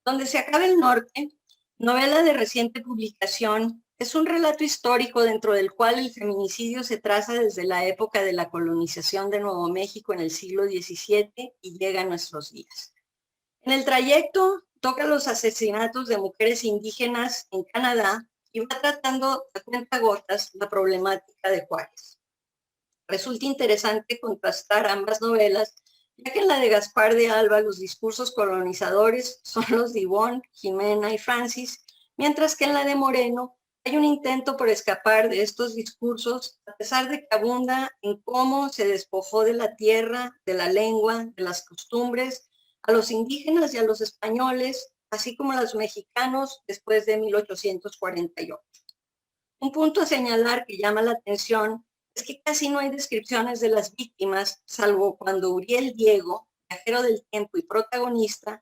Speaker 2: Donde se acabe el norte, novela de reciente publicación, es un relato histórico dentro del cual el feminicidio se traza desde la época de la colonización de Nuevo México en el siglo XVII y llega a nuestros días. En el trayecto toca los asesinatos de mujeres indígenas en Canadá, y va tratando a cuentagotas la problemática de Juárez. Resulta interesante contrastar ambas novelas, ya que en la de Gaspar de Alba los discursos colonizadores son los de Ivonne, Jimena y Francis, mientras que en la de Moreno hay un intento por escapar de estos discursos, a pesar de que abunda en cómo se despojó de la tierra, de la lengua, de las costumbres, a los indígenas y a los españoles, así como a los mexicanos después de 1848. Un punto a señalar que llama la atención es que casi no hay descripciones de las víctimas, salvo cuando Uriel Diego, viajero del tiempo y protagonista,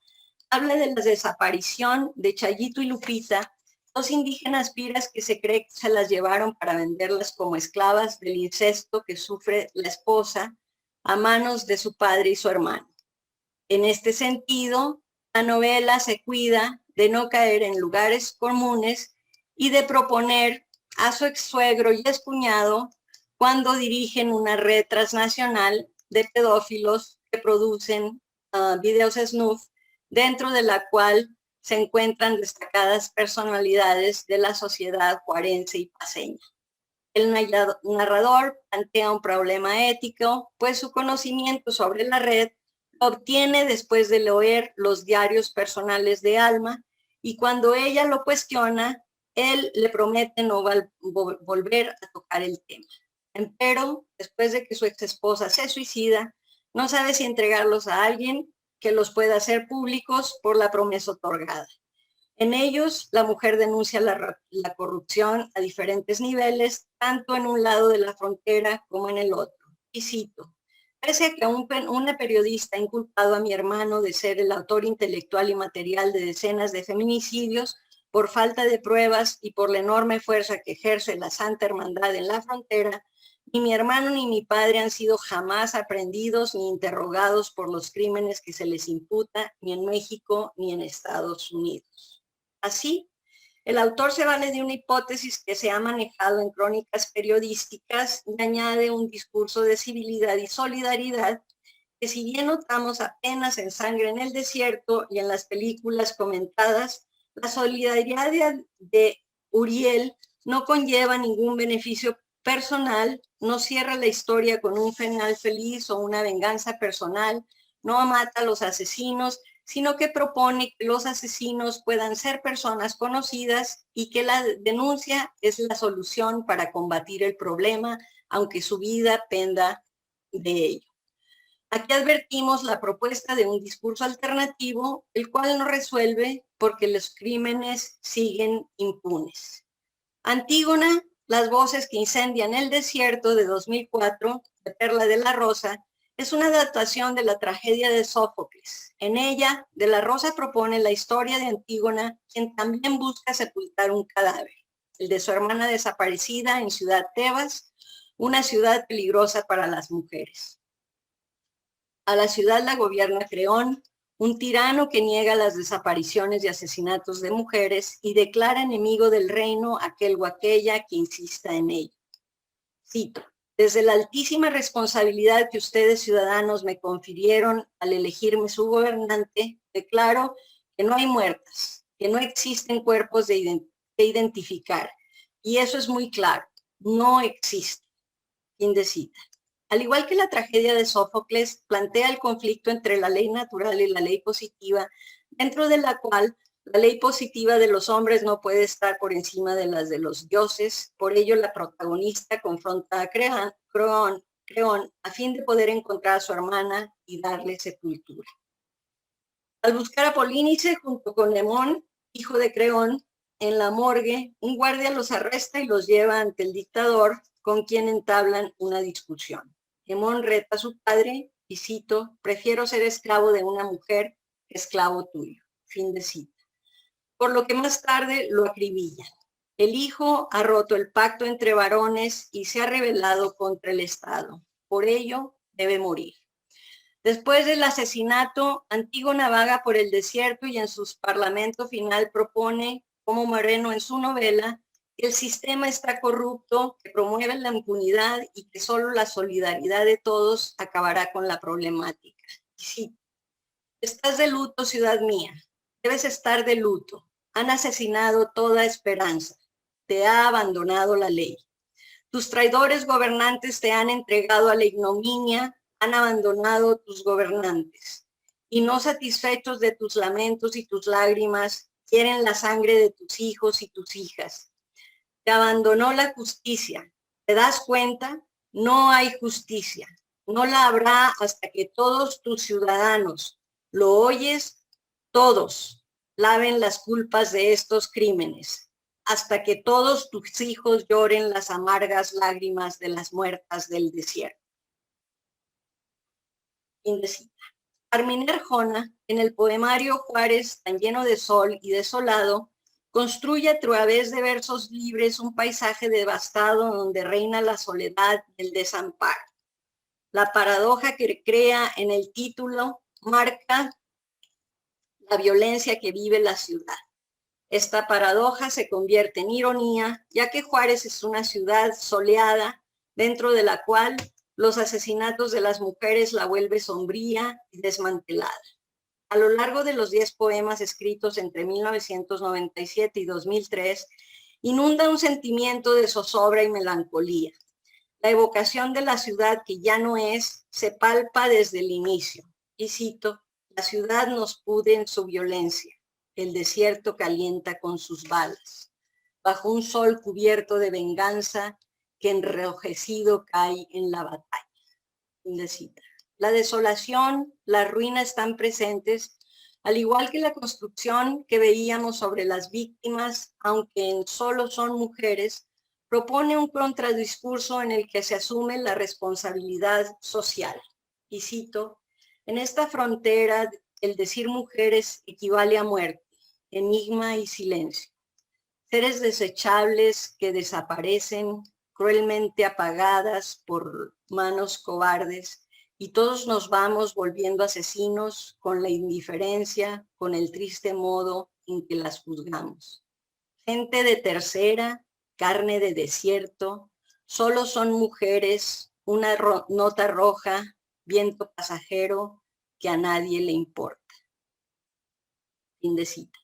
Speaker 2: habla de la desaparición de Chayito y Lupita, dos indígenas piras que se cree que se las llevaron para venderlas como esclavas del incesto que sufre la esposa a manos de su padre y su hermano. En este sentido, la novela se cuida de no caer en lugares comunes y de proponer a su ex suegro y excuñado cuando dirigen una red transnacional de pedófilos que producen videos snuff, dentro de la cual se encuentran destacadas personalidades de la sociedad juarense y paceña. El narrador plantea un problema ético, pues su conocimiento sobre la red lo obtiene después de leer los diarios personales de Alma, y cuando ella lo cuestiona, él le promete no volver a tocar el tema. Empero, después de que su ex esposa se suicida, no sabe si entregarlos a alguien que los pueda hacer públicos por la promesa otorgada. En ellos, la mujer denuncia la corrupción a diferentes niveles, tanto en un lado de la frontera como en el otro. Y cito: pese a que una periodista ha inculpado a mi hermano de ser el autor intelectual y material de decenas de feminicidios, por falta de pruebas y por la enorme fuerza que ejerce la Santa Hermandad en la frontera, ni mi hermano ni mi padre han sido jamás aprehendidos ni interrogados por los crímenes que se les imputa, ni en México ni en Estados Unidos. Así, el autor se vale de una hipótesis que se ha manejado en crónicas periodísticas y añade un discurso de civilidad y solidaridad que, si bien notamos apenas en Sangre en el Desierto y en las películas comentadas, la solidaridad de Uriel no conlleva ningún beneficio personal, no cierra la historia con un final feliz o una venganza personal, no mata a los asesinos, sino que propone que los asesinos puedan ser personas conocidas y que la denuncia es la solución para combatir el problema, aunque su vida penda de ello. Aquí advertimos la propuesta de un discurso alternativo, el cual no resuelve porque los crímenes siguen impunes. Antígona, las voces que incendian el desierto, de 2004, de Perla de la Rosa, es una adaptación de la tragedia de Sófocles. En ella, de la Rosa propone la historia de Antígona, quien también busca sepultar un cadáver, el de su hermana desaparecida en Ciudad Tebas, una ciudad peligrosa para las mujeres. A la ciudad la gobierna Creón, un tirano que niega las desapariciones y asesinatos de mujeres y declara enemigo del reino aquel o aquella que insista en ello. Cito: desde la altísima responsabilidad que ustedes, ciudadanos, me confirieron al elegirme su gobernante, declaro que no hay muertas, que no existen cuerpos de identificar. Y eso es muy claro, no existe. Fin de cita. Al igual que la tragedia de Sófocles, plantea el conflicto entre la ley natural y la ley positiva, dentro de la cual la ley positiva de los hombres no puede estar por encima de las de los dioses. Por ello, la protagonista confronta a Creón a fin de poder encontrar a su hermana y darle sepultura. Al buscar a Polínice junto con Hemón, hijo de Creón, en la morgue, un guardia los arresta y los lleva ante el dictador, con quien entablan una discusión. Hemón reta a su padre y cito: prefiero ser esclavo de una mujer que esclavo tuyo. Fin de cita. Por lo que más tarde lo acribillan. El hijo ha roto el pacto entre varones y se ha rebelado contra el Estado. Por ello, debe morir. Después del asesinato, Antígona vaga por el desierto y en su parlamento final propone, como Moreno en su novela, que el sistema está corrupto, que promueve la impunidad y que solo la solidaridad de todos acabará con la problemática. Y sí, estás de luto, ciudad mía. Debes estar de luto. Han asesinado toda esperanza. te ha abandonado la ley. Tus traidores gobernantes te han entregado a la ignominia, han abandonado tus gobernantes. Y no satisfechos de tus lamentos y tus lágrimas, quieren la sangre de tus hijos y tus hijas. Te abandonó la justicia. ¿Te das cuenta? No hay justicia. No la habrá hasta que todos tus ciudadanos, ¿lo oyes? Todos laven las culpas de estos crímenes, hasta que todos tus hijos lloren las amargas lágrimas de las muertas del desierto. Fin de cita. Carmina Arjona, en el poemario Juárez, tan lleno de sol y desolado, construye a través de versos libres un paisaje devastado donde reina la soledad y el desamparo. La paradoja que crea en el título marca la violencia que vive la ciudad. Esta paradoja se convierte en ironía, ya que Juárez es una ciudad soleada, dentro de la cual los asesinatos de las mujeres la vuelve sombría y desmantelada. A lo largo de los 10 poemas escritos entre 1997 y 2003, inunda un sentimiento de zozobra y melancolía. La evocación de la ciudad que ya no es, se palpa desde el inicio. Y cito, la ciudad nos pude en su violencia, el desierto calienta con sus balas, bajo un sol cubierto de venganza que enrojecido cae en la batalla. Fin de cita. La desolación, la ruina están presentes, al igual que la construcción que veíamos sobre las víctimas, aunque en solo son mujeres, propone un contradiscurso en el que se asume la responsabilidad social. Y cito, en esta frontera el decir mujeres equivale a muerte, enigma y silencio. Seres desechables que desaparecen, cruelmente apagadas por manos cobardes, y todos nos vamos volviendo asesinos con la indiferencia, con el triste modo en que las juzgamos. Gente de tercera, carne de desierto, solo son mujeres, una nota roja, viento pasajero que a nadie le importa. Fin de cita.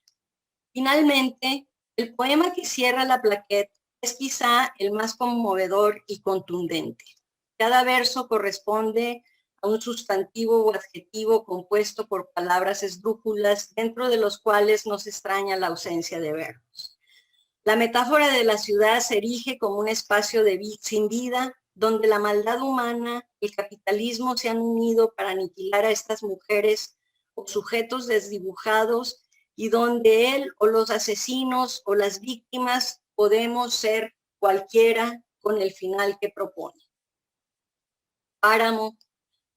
Speaker 2: Finalmente, el poema que cierra la plaqueta es quizá el más conmovedor y contundente. Cada verso corresponde a un sustantivo o adjetivo compuesto por palabras esdrújulas, dentro de los cuales nos extraña la ausencia de verbos. La metáfora de la ciudad se erige como un espacio sin vida, donde la maldad humana y el capitalismo se han unido para aniquilar a estas mujeres o sujetos desdibujados, y donde él o los asesinos o las víctimas podemos ser cualquiera con el final que propone. Páramo,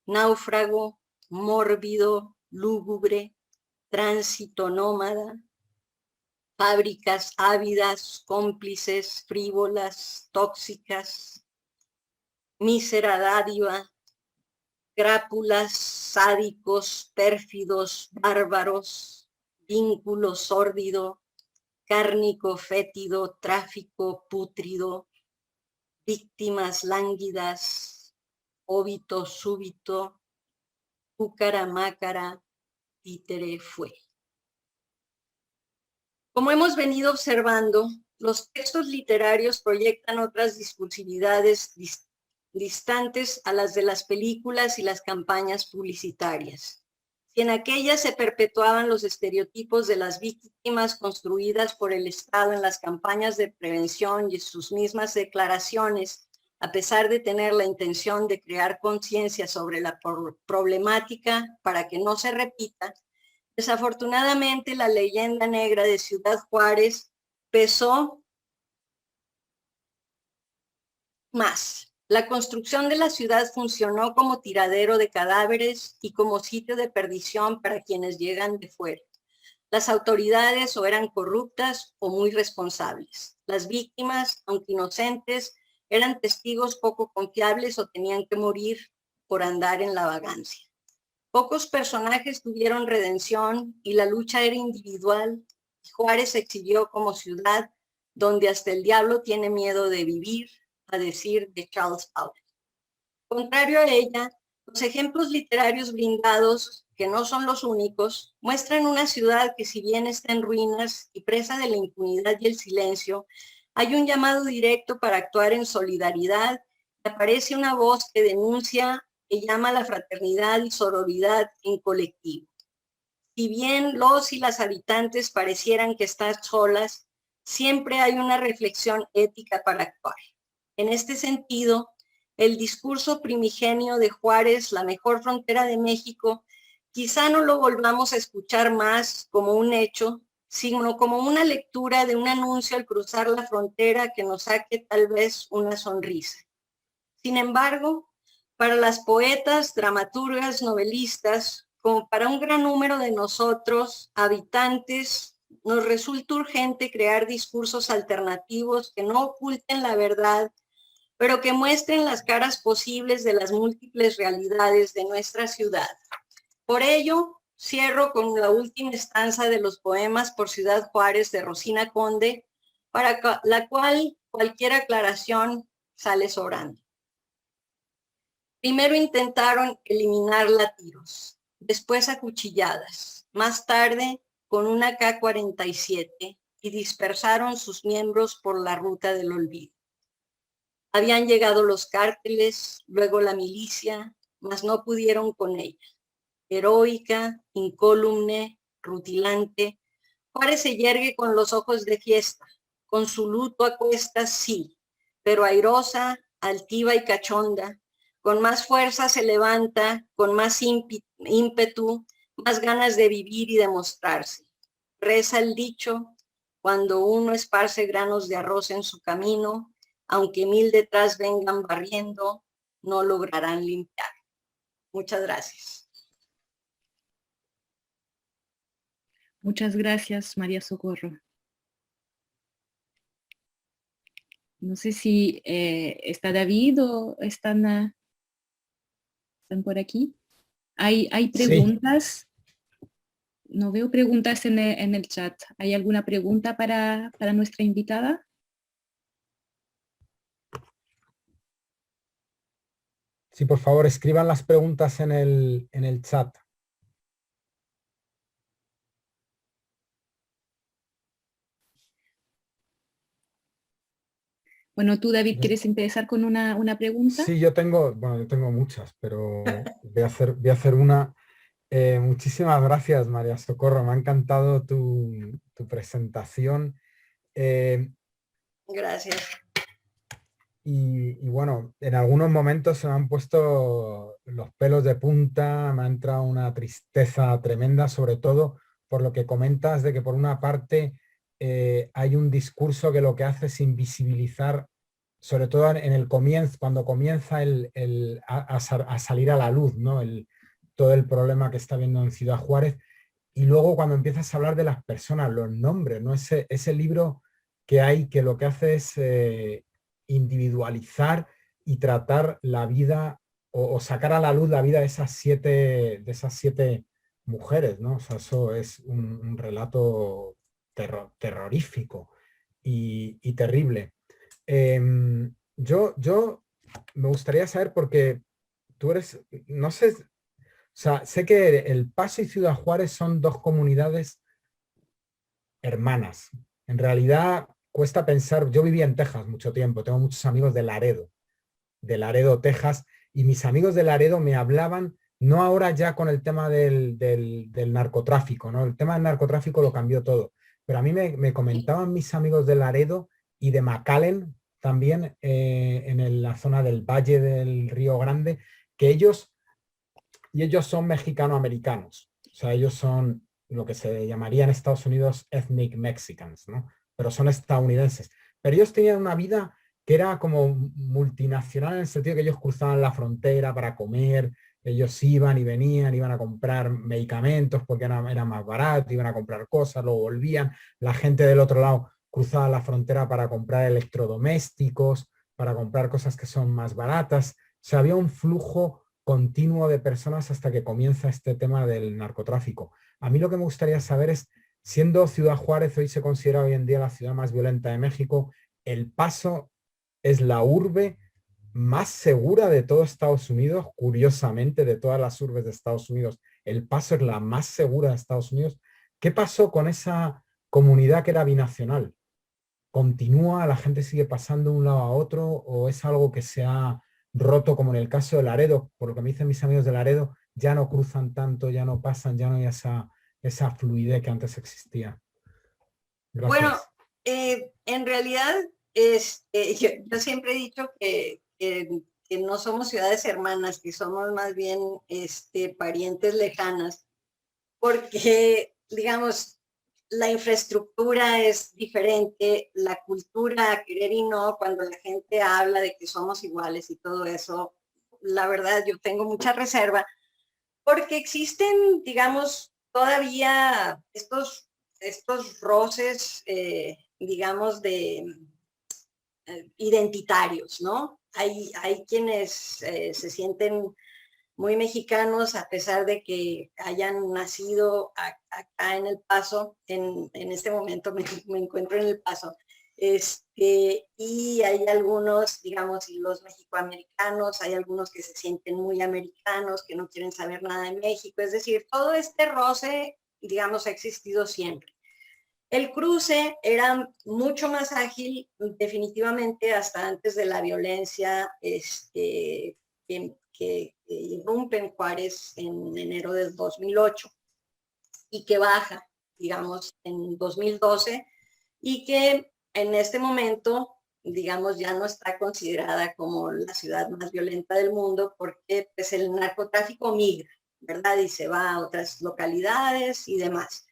Speaker 2: náufrago, mórbido, lúgubre, tránsito nómada, fábricas ávidas, cómplices, frívolas, tóxicas, mísera dádiva, crápulas, sádicos, pérfidos, bárbaros, vínculo sórdido, cárnico fétido, tráfico pútrido, víctimas lánguidas, óbito súbito, púcara mácara, títere fue. Como hemos venido observando, los textos literarios proyectan otras discursividades distantes a las de las películas y las campañas publicitarias. Si en aquellas se perpetuaban los estereotipos de las víctimas construidas por el Estado en las campañas de prevención y sus mismas declaraciones, a pesar de tener la intención de crear conciencia sobre la problemática para que no se repita, desafortunadamente la leyenda negra de Ciudad Juárez pesó más. La construcción de la ciudad funcionó como tiradero de cadáveres y como sitio de perdición para quienes llegan de fuera. Las autoridades o eran corruptas o muy responsables. Las víctimas, aunque inocentes, eran testigos poco confiables o tenían que morir por andar en la vagancia. Pocos personajes tuvieron redención y la lucha era individual. Juárez se exhibió como ciudad donde hasta el diablo tiene miedo de vivir, a decir de Charles Powell. Contrario a ella, los ejemplos literarios brindados, que no son los únicos, muestran una ciudad que, si bien está en ruinas y presa de la impunidad y el silencio, Hay un llamado directo para actuar en solidaridad. Aparece una voz que denuncia, que llama a la fraternidad y sororidad en colectivo. Si bien los y las habitantes parecieran que están solas, siempre hay una reflexión ética para actuar. En este sentido, el discurso primigenio de Juárez, la mejor frontera de México, quizá no lo volvamos a escuchar más como un hecho, sino como una lectura de un anuncio al cruzar la frontera que nos saque tal vez una sonrisa. Sin embargo, para las poetas, dramaturgas, novelistas, como para un gran número de nosotros, habitantes, nos resulta urgente crear discursos alternativos que no oculten la verdad, pero que muestren las caras posibles de las múltiples realidades de nuestra ciudad. Por ello, cierro con la última estanza de los poemas por Ciudad Juárez de Rosina Conde, para la cual cualquier aclaración sale sobrando. Primero intentaron eliminarla a tiros, después a cuchilladas, más tarde con una K-47 y dispersaron sus miembros por la ruta del olvido. Habían llegado los cárteles, luego la milicia, mas no pudieron con ella. Heroica, incólume, rutilante, Juárez se yergue con los ojos de fiesta, con su luto a cuestas, sí, pero airosa, altiva y cachonda, con más fuerza se levanta, con más ímpetu, más ganas de vivir y de mostrarse. Reza el dicho, cuando uno esparce granos de arroz en su camino, aunque 1000 detrás vengan barriendo, no lograrán limpiar. Muchas gracias.
Speaker 4: Muchas gracias, María Socorro. No sé si está David o están por aquí. ¿Hay preguntas? Sí. No veo preguntas en el chat. ¿Hay alguna pregunta para nuestra invitada?
Speaker 3: Sí, por favor, escriban las preguntas en el chat.
Speaker 4: Bueno, tú, David, ¿quieres empezar con una pregunta?
Speaker 3: Sí, yo tengo muchas, pero voy a hacer una. Muchísimas gracias, María Socorro. Me ha encantado tu presentación.
Speaker 2: Gracias.
Speaker 3: Y bueno, en algunos momentos se me han puesto los pelos de punta, me ha entrado una tristeza tremenda, sobre todo por lo que comentas de que por una parte hay un discurso que lo que hace es invisibilizar, sobre todo en el comienzo, cuando comienza a salir a la luz, ¿no? Todo el problema que está habiendo en Ciudad Juárez, y luego cuando empiezas a hablar de las personas, los nombres, ¿no? Ese libro que hay que lo que hace es individualizar y tratar la vida o sacar a la luz la vida de esas siete mujeres, ¿no? O sea, eso es un relato terrorífico y terrible. Yo me gustaría saber, porque tú eres, no sé, o sea, sé que El Paso y Ciudad Juárez son dos comunidades hermanas. En realidad cuesta pensar, yo viví en Texas mucho tiempo, tengo muchos amigos de Laredo, Texas, y mis amigos de Laredo me hablaban, no ahora ya con el tema del narcotráfico, ¿no? El tema del narcotráfico lo cambió todo, pero a mí me comentaban mis amigos de Laredo y de McAllen también, en la zona del Valle del Río Grande, que ellos son mexicano-americanos, o sea, ellos son lo que se llamaría en Estados Unidos ethnic Mexicans, ¿no? Pero son estadounidenses. Pero ellos tenían una vida que era como multinacional, en el sentido que ellos cruzaban la frontera para comer, ellos iban y venían, iban a comprar medicamentos porque era más barato, iban a comprar cosas, luego volvían. La gente del otro lado cruzaba la frontera para comprar electrodomésticos, para comprar cosas que son más baratas. O sea, había un flujo continuo de personas hasta que comienza este tema del narcotráfico. A mí lo que me gustaría saber es, siendo Ciudad Juárez, hoy se considera hoy en día la ciudad más violenta de México, El Paso es la urbe más segura de todo Estados Unidos, curiosamente, de todas las urbes de Estados Unidos, El Paso es la más segura de Estados Unidos. ¿Qué pasó con esa comunidad que era binacional? ¿Continúa? ¿La gente sigue pasando de un lado a otro? ¿O es algo que se ha roto, como en el caso de Laredo? Por lo que me dicen mis amigos de Laredo, ya no cruzan tanto, ya no pasan, ya no hay esa fluidez que antes existía.
Speaker 2: Bueno,
Speaker 3: Gracias.
Speaker 2: en realidad yo siempre he dicho que no somos ciudades hermanas, que somos más bien parientes lejanas, porque, digamos, la infraestructura es diferente, la cultura, querer y no, cuando la gente habla de que somos iguales y todo eso, la verdad yo tengo mucha reserva, porque existen, digamos, todavía estos roces, digamos, identitarios, ¿no? Hay quienes se sienten muy mexicanos a pesar de que hayan nacido acá en El Paso. En este momento me encuentro en El Paso. Y hay algunos, digamos, y los mexicoamericanos, hay algunos que se sienten muy americanos, que no quieren saber nada de México. Es decir, todo este roce, digamos, ha existido siempre. El cruce era mucho más ágil, definitivamente, hasta antes de la violencia que irrumpe en Juárez en enero del 2008 y que baja, digamos, en 2012 y que en este momento, digamos, ya no está considerada como la ciudad más violenta del mundo porque pues, el narcotráfico migra, ¿verdad? Y se va a otras localidades y demás.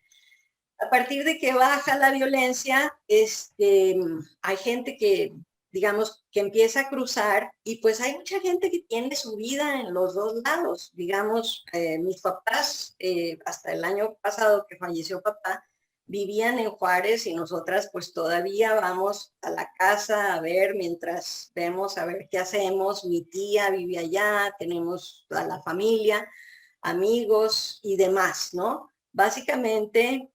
Speaker 2: A partir de que baja la violencia, hay gente que, digamos, que empieza a cruzar y pues hay mucha gente que tiene su vida en los dos lados. Digamos, mis papás, hasta el año pasado que falleció papá, vivían en Juárez y nosotras pues todavía vamos a la casa a ver mientras vemos a ver qué hacemos. Mi tía vive allá, tenemos a la familia, amigos y demás, ¿no? Básicamente,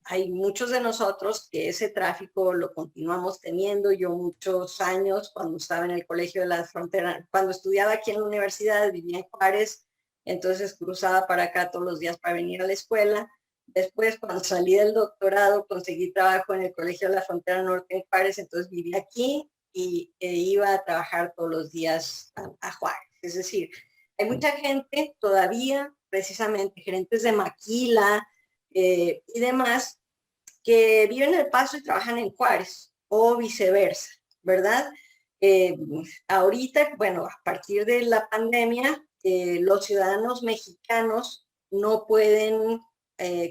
Speaker 2: hay muchos de nosotros que ese tráfico lo continuamos teniendo. Yo muchos años, cuando estaba en el Colegio de la Frontera, cuando estudiaba aquí en la universidad, vivía en Juárez, entonces cruzaba para acá todos los días para venir a la escuela. Después, cuando salí del doctorado, conseguí trabajo en el Colegio de la Frontera Norte en Juárez, entonces viví aquí e iba a trabajar todos los días a Juárez. Es decir, hay mucha gente todavía, precisamente gerentes de maquila y demás, que viven en El Paso y trabajan en Juárez o viceversa, ¿verdad? Ahorita, bueno, a partir de la pandemia, los ciudadanos mexicanos no pueden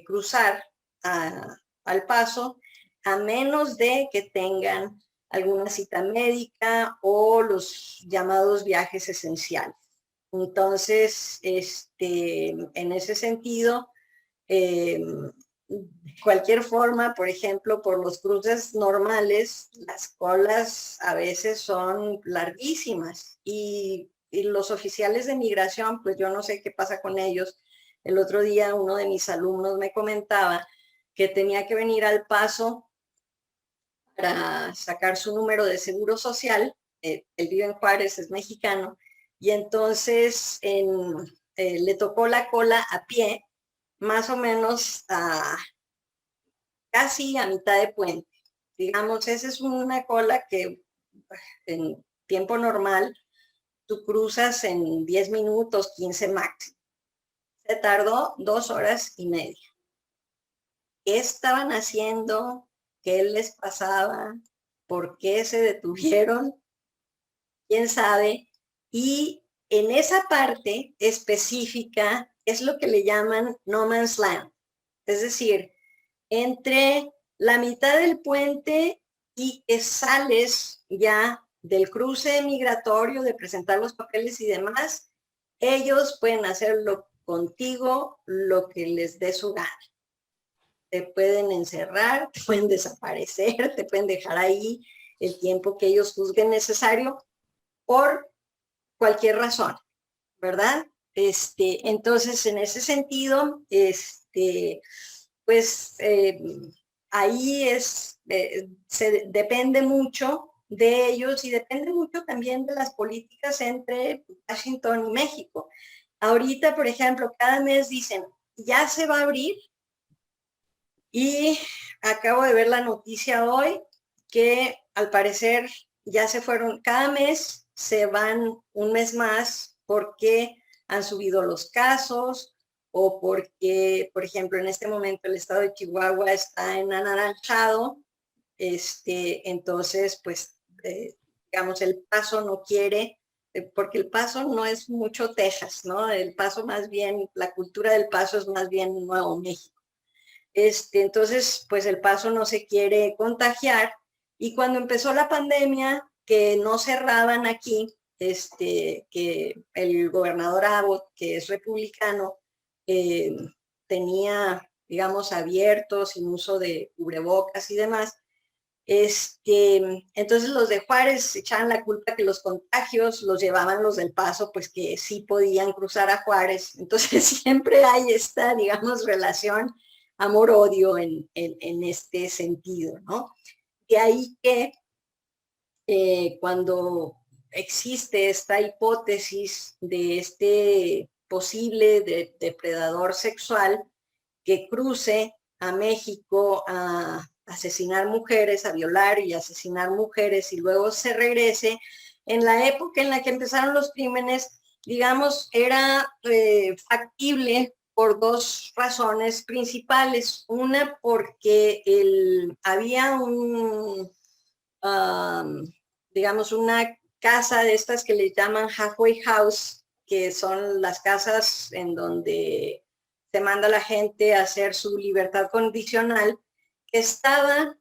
Speaker 2: cruzar al Paso a menos de que tengan alguna cita médica o los llamados viajes esenciales. Entonces, en ese sentido, cualquier forma, por ejemplo, por los cruces normales, las colas a veces son larguísimas y los oficiales de migración, pues yo no sé qué pasa con ellos. El otro día uno de mis alumnos me comentaba que tenía que venir al Paso para sacar su número de seguro social. Él vive en Juárez, es mexicano, y entonces le tocó la cola a pie, más o menos casi a mitad de puente. Digamos, esa es una cola que en tiempo normal tú cruzas en 10 minutos, 15 máximo. Se tardó 2 horas y media. ¿Qué estaban haciendo? ¿Qué les pasaba? ¿Por qué se detuvieron? ¿Quién sabe? Y en esa parte específica es lo que le llaman no man's land. Es decir, entre la mitad del puente y que sales ya del cruce migratorio, de presentar los papeles y demás, ellos pueden hacerlo contigo lo que les dé su gana. Te pueden encerrar, te pueden desaparecer, te pueden dejar ahí el tiempo que ellos juzguen necesario por cualquier razón, ¿verdad? Entonces, en ese sentido, pues ahí depende mucho de ellos y depende mucho también de las políticas entre Washington y México. Ahorita, por ejemplo, cada mes dicen, ya se va a abrir y acabo de ver la noticia hoy que al parecer ya se fueron, cada mes se van un mes más porque han subido los casos o porque, por ejemplo, en este momento el estado de Chihuahua está en anaranjado, entonces, pues, digamos, El Paso no quiere, porque El Paso no es mucho Texas, ¿no? El Paso más bien, la cultura del Paso es más bien Nuevo México. Entonces, pues El Paso no se quiere contagiar, y cuando empezó la pandemia, que no cerraban aquí, que el gobernador Abbott, que es republicano, tenía, digamos, abierto, sin uso de cubrebocas y demás, entonces los de Juárez echaban la culpa que los contagios los llevaban los del Paso, pues que sí podían cruzar a Juárez. Entonces siempre hay esta, digamos, relación amor-odio en este sentido, ¿no? De ahí que cuando existe esta hipótesis de este posible depredador sexual que cruce a México a asesinar mujeres, a violar y asesinar mujeres y luego se regrese, en la época en la que empezaron los crímenes, digamos, era factible por dos razones principales. Una, porque había digamos, una casa de estas que le llaman halfway house, que son las casas en donde se manda a la gente a hacer su libertad condicional, que estaba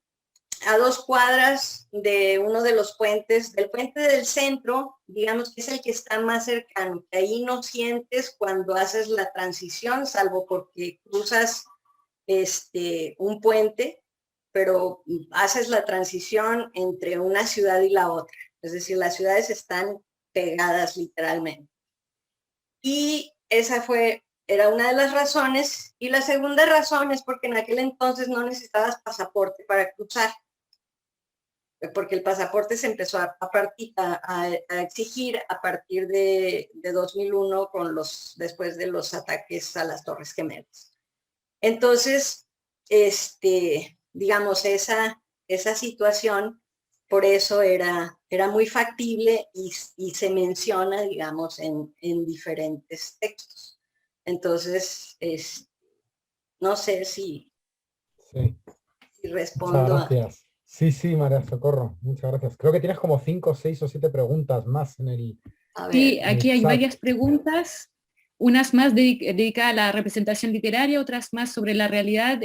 Speaker 2: a 2 cuadras de uno de los puentes, del puente del centro, digamos que es el que está más cercano, que ahí no sientes cuando haces la transición, salvo porque cruzas un puente, pero haces la transición entre una ciudad y la otra. Es decir, las ciudades están pegadas literalmente. Y esa era una de las razones. Y la segunda razón es porque en aquel entonces no necesitabas pasaporte para cruzar, porque el pasaporte se empezó a exigir a partir de 2001 después de los ataques a las Torres Gemelas. Entonces, digamos, esa situación, por eso era muy factible y se menciona, digamos, en diferentes textos. Entonces, no sé si respondo
Speaker 3: Muchas gracias. Sí, María Socorro, muchas gracias. Creo que tienes como 5, 6 o 7 preguntas más en el...
Speaker 4: Sí, aquí hay
Speaker 3: chat.
Speaker 4: varias preguntas, unas más dedicadas a la representación literaria, otras más sobre la realidad.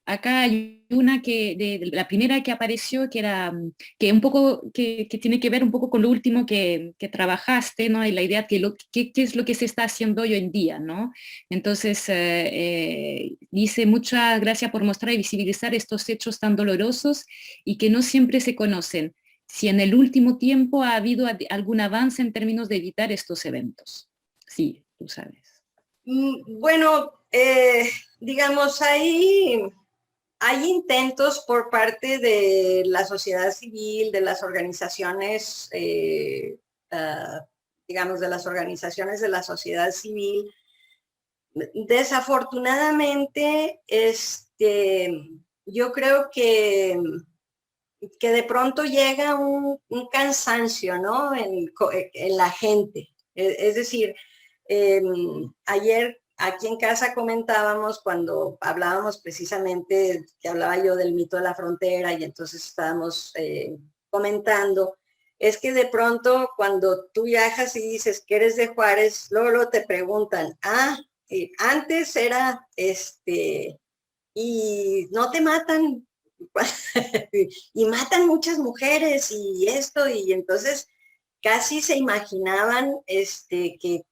Speaker 4: Acá hay una de la primera que apareció, que era que un poco que tiene que ver un poco con lo último que trabajaste, ¿no? Y la idea de qué es lo que se está haciendo hoy en día, ¿no? Entonces dice: muchas gracias por mostrar y visibilizar estos hechos tan dolorosos y que no siempre se conocen. Si en el último tiempo ha habido algún avance en términos de evitar estos eventos. Sí, tú sabes.
Speaker 2: Bueno, digamos, hay intentos por parte de la sociedad civil, de las organizaciones, digamos, de las organizaciones de la sociedad civil. Desafortunadamente, yo creo que de pronto llega un cansancio, ¿no? En la gente. Es decir, ayer aquí en casa comentábamos, cuando hablábamos precisamente, que hablaba yo del mito de la frontera, y entonces estábamos comentando, es que de pronto cuando tú viajas y dices que eres de Juárez, luego te preguntan, antes era y no te matan, y matan muchas mujeres y esto, y entonces casi se imaginaban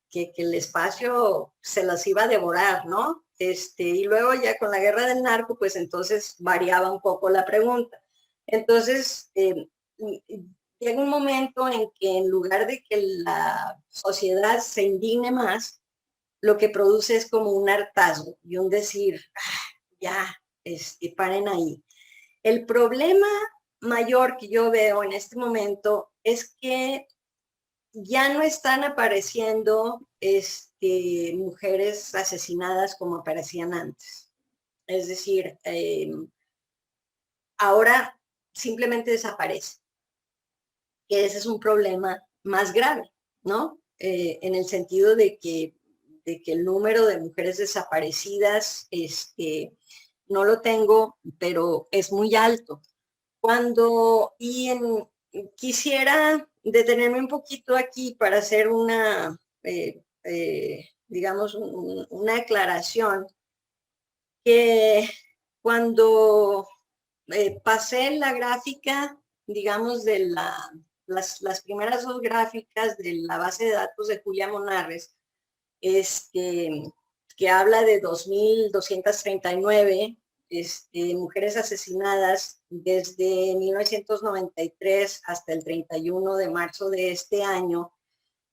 Speaker 2: que el espacio se las iba a devorar, ¿no? Y luego ya con la guerra del narco, pues entonces variaba un poco la pregunta. Entonces, llega un momento en que en lugar de que la sociedad se indigne más, lo que produce es como un hartazgo y un decir, ya, paren ahí. El problema mayor que yo veo en este momento es que ya no están apareciendo mujeres asesinadas como aparecían antes. Es decir, ahora simplemente desaparece. Que ese es un problema más grave, ¿no? En el sentido de que el número de mujeres desaparecidas, no lo tengo, pero es muy alto. Quisiera detenerme un poquito aquí para hacer una, digamos, una aclaración, que cuando pasé la gráfica, digamos, de las primeras dos gráficas de la base de datos de Julia Monarres, que habla de 2.239 mujeres asesinadas desde 1993 hasta el 31 de marzo de este año.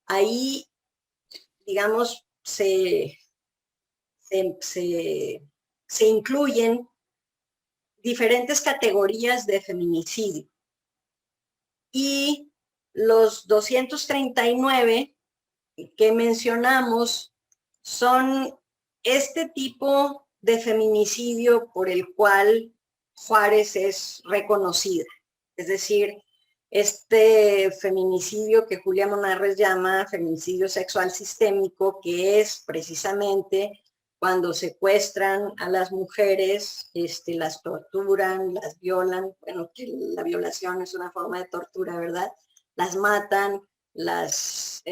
Speaker 2: Ahí, digamos, se incluyen diferentes categorías de feminicidio. Y los 239 que mencionamos son este tipo de feminicidio por el cual Juárez es reconocida. Es decir, este feminicidio que Julia Monarres llama feminicidio sexual sistémico, que es precisamente cuando secuestran a las mujeres, las torturan, las violan, bueno, que la violación es una forma de tortura, ¿verdad? Las matan, las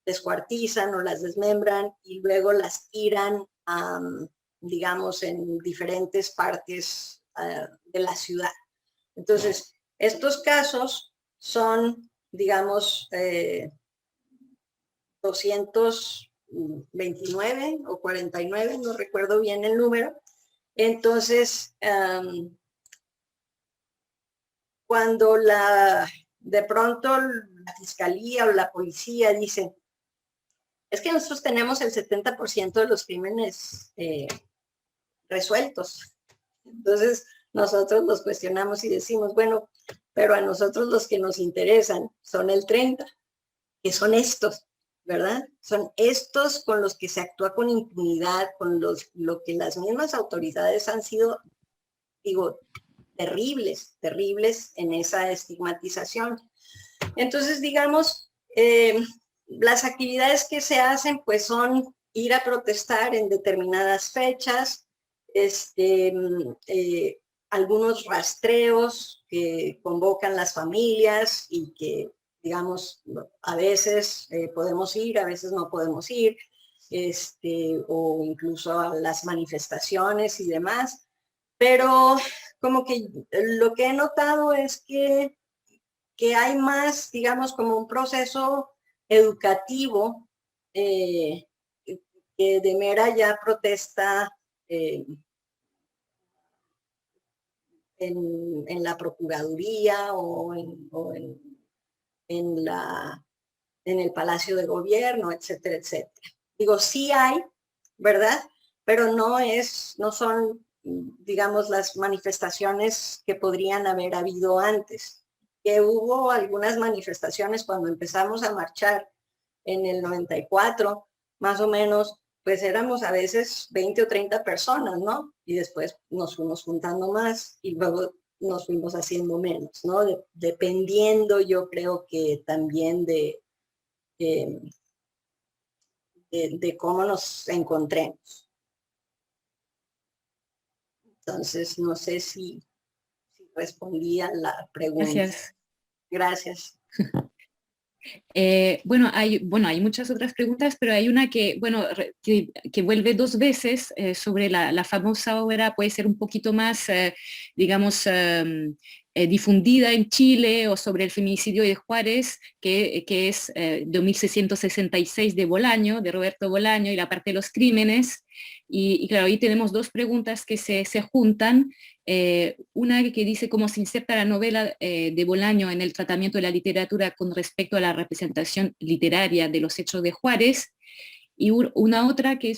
Speaker 2: descuartizan o las desmembran y luego las tiran, digamos, en diferentes partes de la ciudad. Entonces, estos casos son, digamos, 229 o 49, no recuerdo bien el número. Entonces, cuando de pronto la fiscalía o la policía dice, es que nosotros tenemos el 70% de los crímenes resueltos. Entonces, nosotros los cuestionamos y decimos, bueno, pero a nosotros los que nos interesan son el 30%, que son estos, ¿verdad? Son estos con los que se actúa con impunidad, con lo que las mismas autoridades han sido, digo, terribles en esa estigmatización. Entonces, digamos, las actividades que se hacen, pues, son ir a protestar en determinadas fechas, algunos rastreos que convocan las familias y que, digamos, a veces podemos ir, a veces no podemos ir, o incluso a las manifestaciones y demás. Pero como que lo que he notado es que hay más, digamos, como un proceso educativo que de mera ya protesta en la Procuraduría o en el Palacio de Gobierno, etcétera, etcétera. Digo, sí hay, ¿verdad? Pero no son, digamos, las manifestaciones que podrían haber habido antes. Que hubo algunas manifestaciones cuando empezamos a marchar en el 94, más o menos, pues éramos a veces 20 o 30 personas, ¿no? Y después nos fuimos juntando más y luego nos fuimos haciendo menos, ¿no? Dependiendo, yo creo que también de cómo nos encontremos. Entonces, no sé si respondí a la pregunta.
Speaker 4: Gracias.
Speaker 2: Gracias.
Speaker 4: Bueno, hay muchas otras preguntas, pero hay una que vuelve dos veces sobre la famosa obra, puede ser un poquito más, digamos, difundida en Chile, o sobre el feminicidio de Juárez, que es de 1666 de Bolaño, de Roberto Bolaño, y la parte de los crímenes. Y claro, ahí tenemos dos preguntas que se juntan. Una que dice cómo se inserta la novela de Bolaño en el tratamiento de la literatura con respecto a la representación literaria de los hechos de Juárez, y una otra que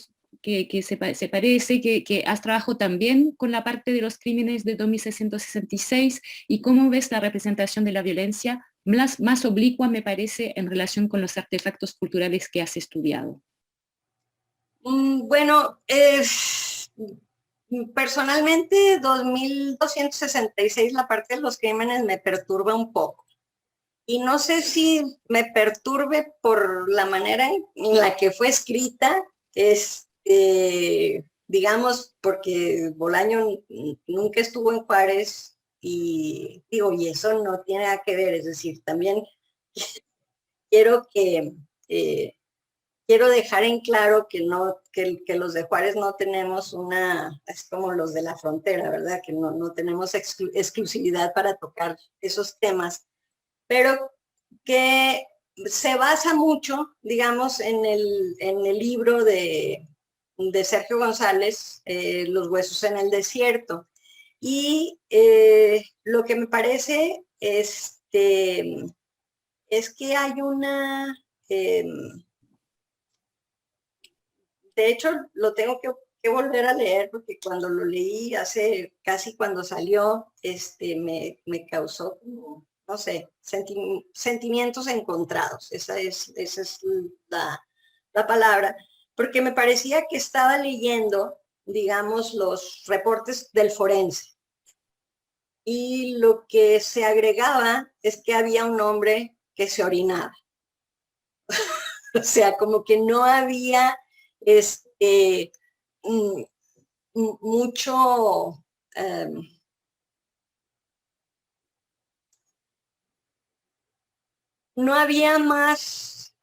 Speaker 4: se parece, que has trabajado también con la parte de los crímenes de 2666, y cómo ves la representación de la violencia más oblicua, me parece, en relación con los artefactos culturales que has estudiado.
Speaker 2: Bueno, Personalmente, 2266, la parte de los crímenes, me perturba un poco. Y no sé si me perturbe por la manera en la que fue escrita, digamos, porque Bolaño nunca estuvo en Juárez y digo, y eso no tiene nada que ver, es decir, también quiero quiero dejar en claro que los de Juárez no tenemos es como los de la frontera, ¿verdad? Que no tenemos exclusividad para tocar esos temas, pero que se basa mucho, digamos, en el libro de Sergio González, Los huesos en el desierto. Y lo que me parece es que hay una... de hecho, lo tengo que volver a leer porque cuando lo leí hace casi cuando salió, me causó como, no sé, sentimientos encontrados. Esa es la palabra, porque me parecía que estaba leyendo, digamos, los reportes del forense. Y lo que se agregaba es que había un hombre que se orinaba. O sea, como que no había mucho, no había más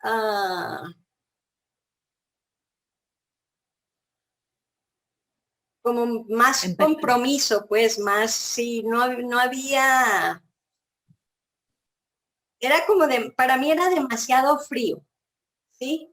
Speaker 2: como más compromiso, pues más, sí, no había, era como para mí era demasiado frío, ¿sí?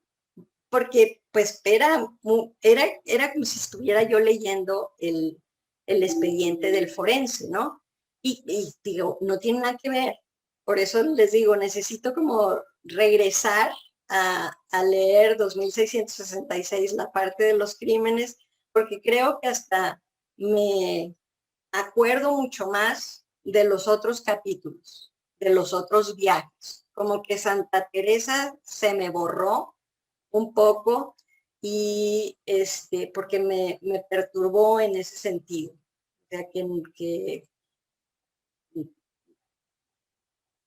Speaker 2: Porque pues era como si estuviera yo leyendo el expediente del forense, ¿no? Y digo, no tiene nada que ver. Por eso les digo, necesito como regresar a leer 2666, la parte de los crímenes, porque creo que hasta me acuerdo mucho más de los otros capítulos, de los otros viajes. Como que Santa Teresa se me borró un poco y porque me perturbó en ese sentido. O sea, que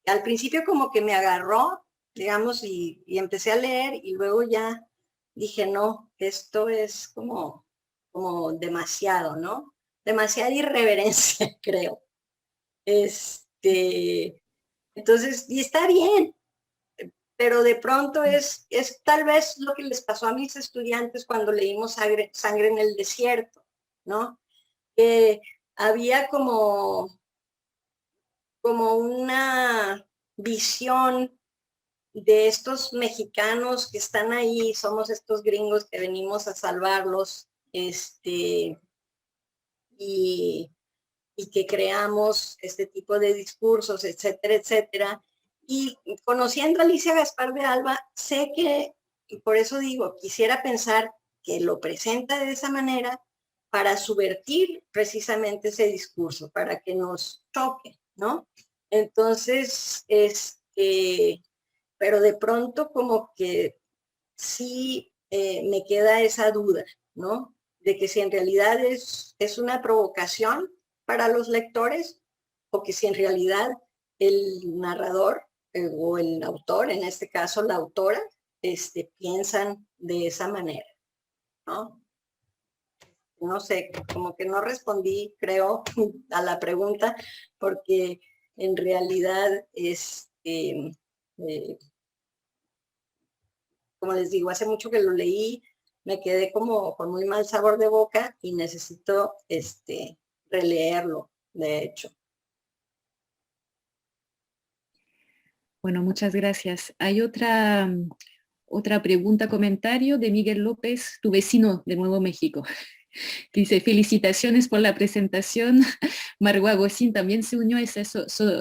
Speaker 2: al principio como que me agarró, digamos, y empecé a leer y luego ya dije, no, esto es como demasiado, ¿no? Demasiada irreverencia, creo. Entonces, y está bien, pero de pronto es tal vez lo que les pasó a mis estudiantes cuando leímos Sangre en el Desierto, ¿no? Que había como una visión de estos mexicanos que están ahí, somos estos gringos que venimos a salvarlos, y que creamos este tipo de discursos, etcétera, etcétera. Y conociendo a Alicia Gaspar de Alba, sé que, y por eso digo, quisiera pensar que lo presenta de esa manera para subvertir precisamente ese discurso, para que nos choque, ¿no? Entonces, pero de pronto como que sí me queda esa duda, ¿no? De que si en realidad es una provocación para los lectores o que si en realidad el narrador o el autor, en este caso la autora, piensan de esa manera, ¿no? No sé, como que no respondí, creo, a la pregunta, porque en realidad como les digo, hace mucho que lo leí, me quedé como con muy mal sabor de boca y necesito releerlo, de hecho.
Speaker 4: Bueno, muchas gracias. Hay otra pregunta, comentario de Miguel López, tu vecino de Nuevo México. Dice, felicitaciones por la presentación. Margot Agostín también se unió a esa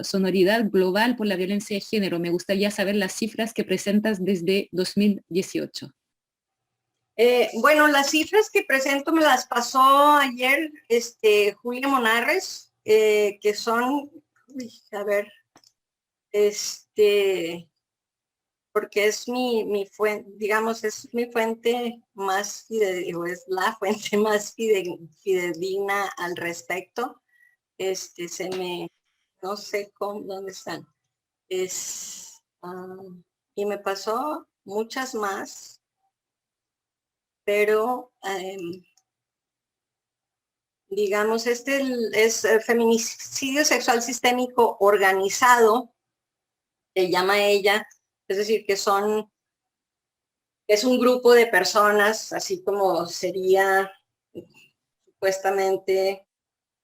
Speaker 4: sonoridad global por la violencia de género. Me gustaría saber las cifras que presentas desde 2018.
Speaker 2: Bueno, las cifras que presento me las pasó ayer Julia Monarres, que son, a ver, porque es mi fuente, digamos, es mi fuente más es la fuente más fidedigna al respecto. No sé dónde están. Y me pasó muchas más, pero digamos, es feminicidio sexual sistémico organizado, que llama ella, es decir, es un grupo de personas, así como sería supuestamente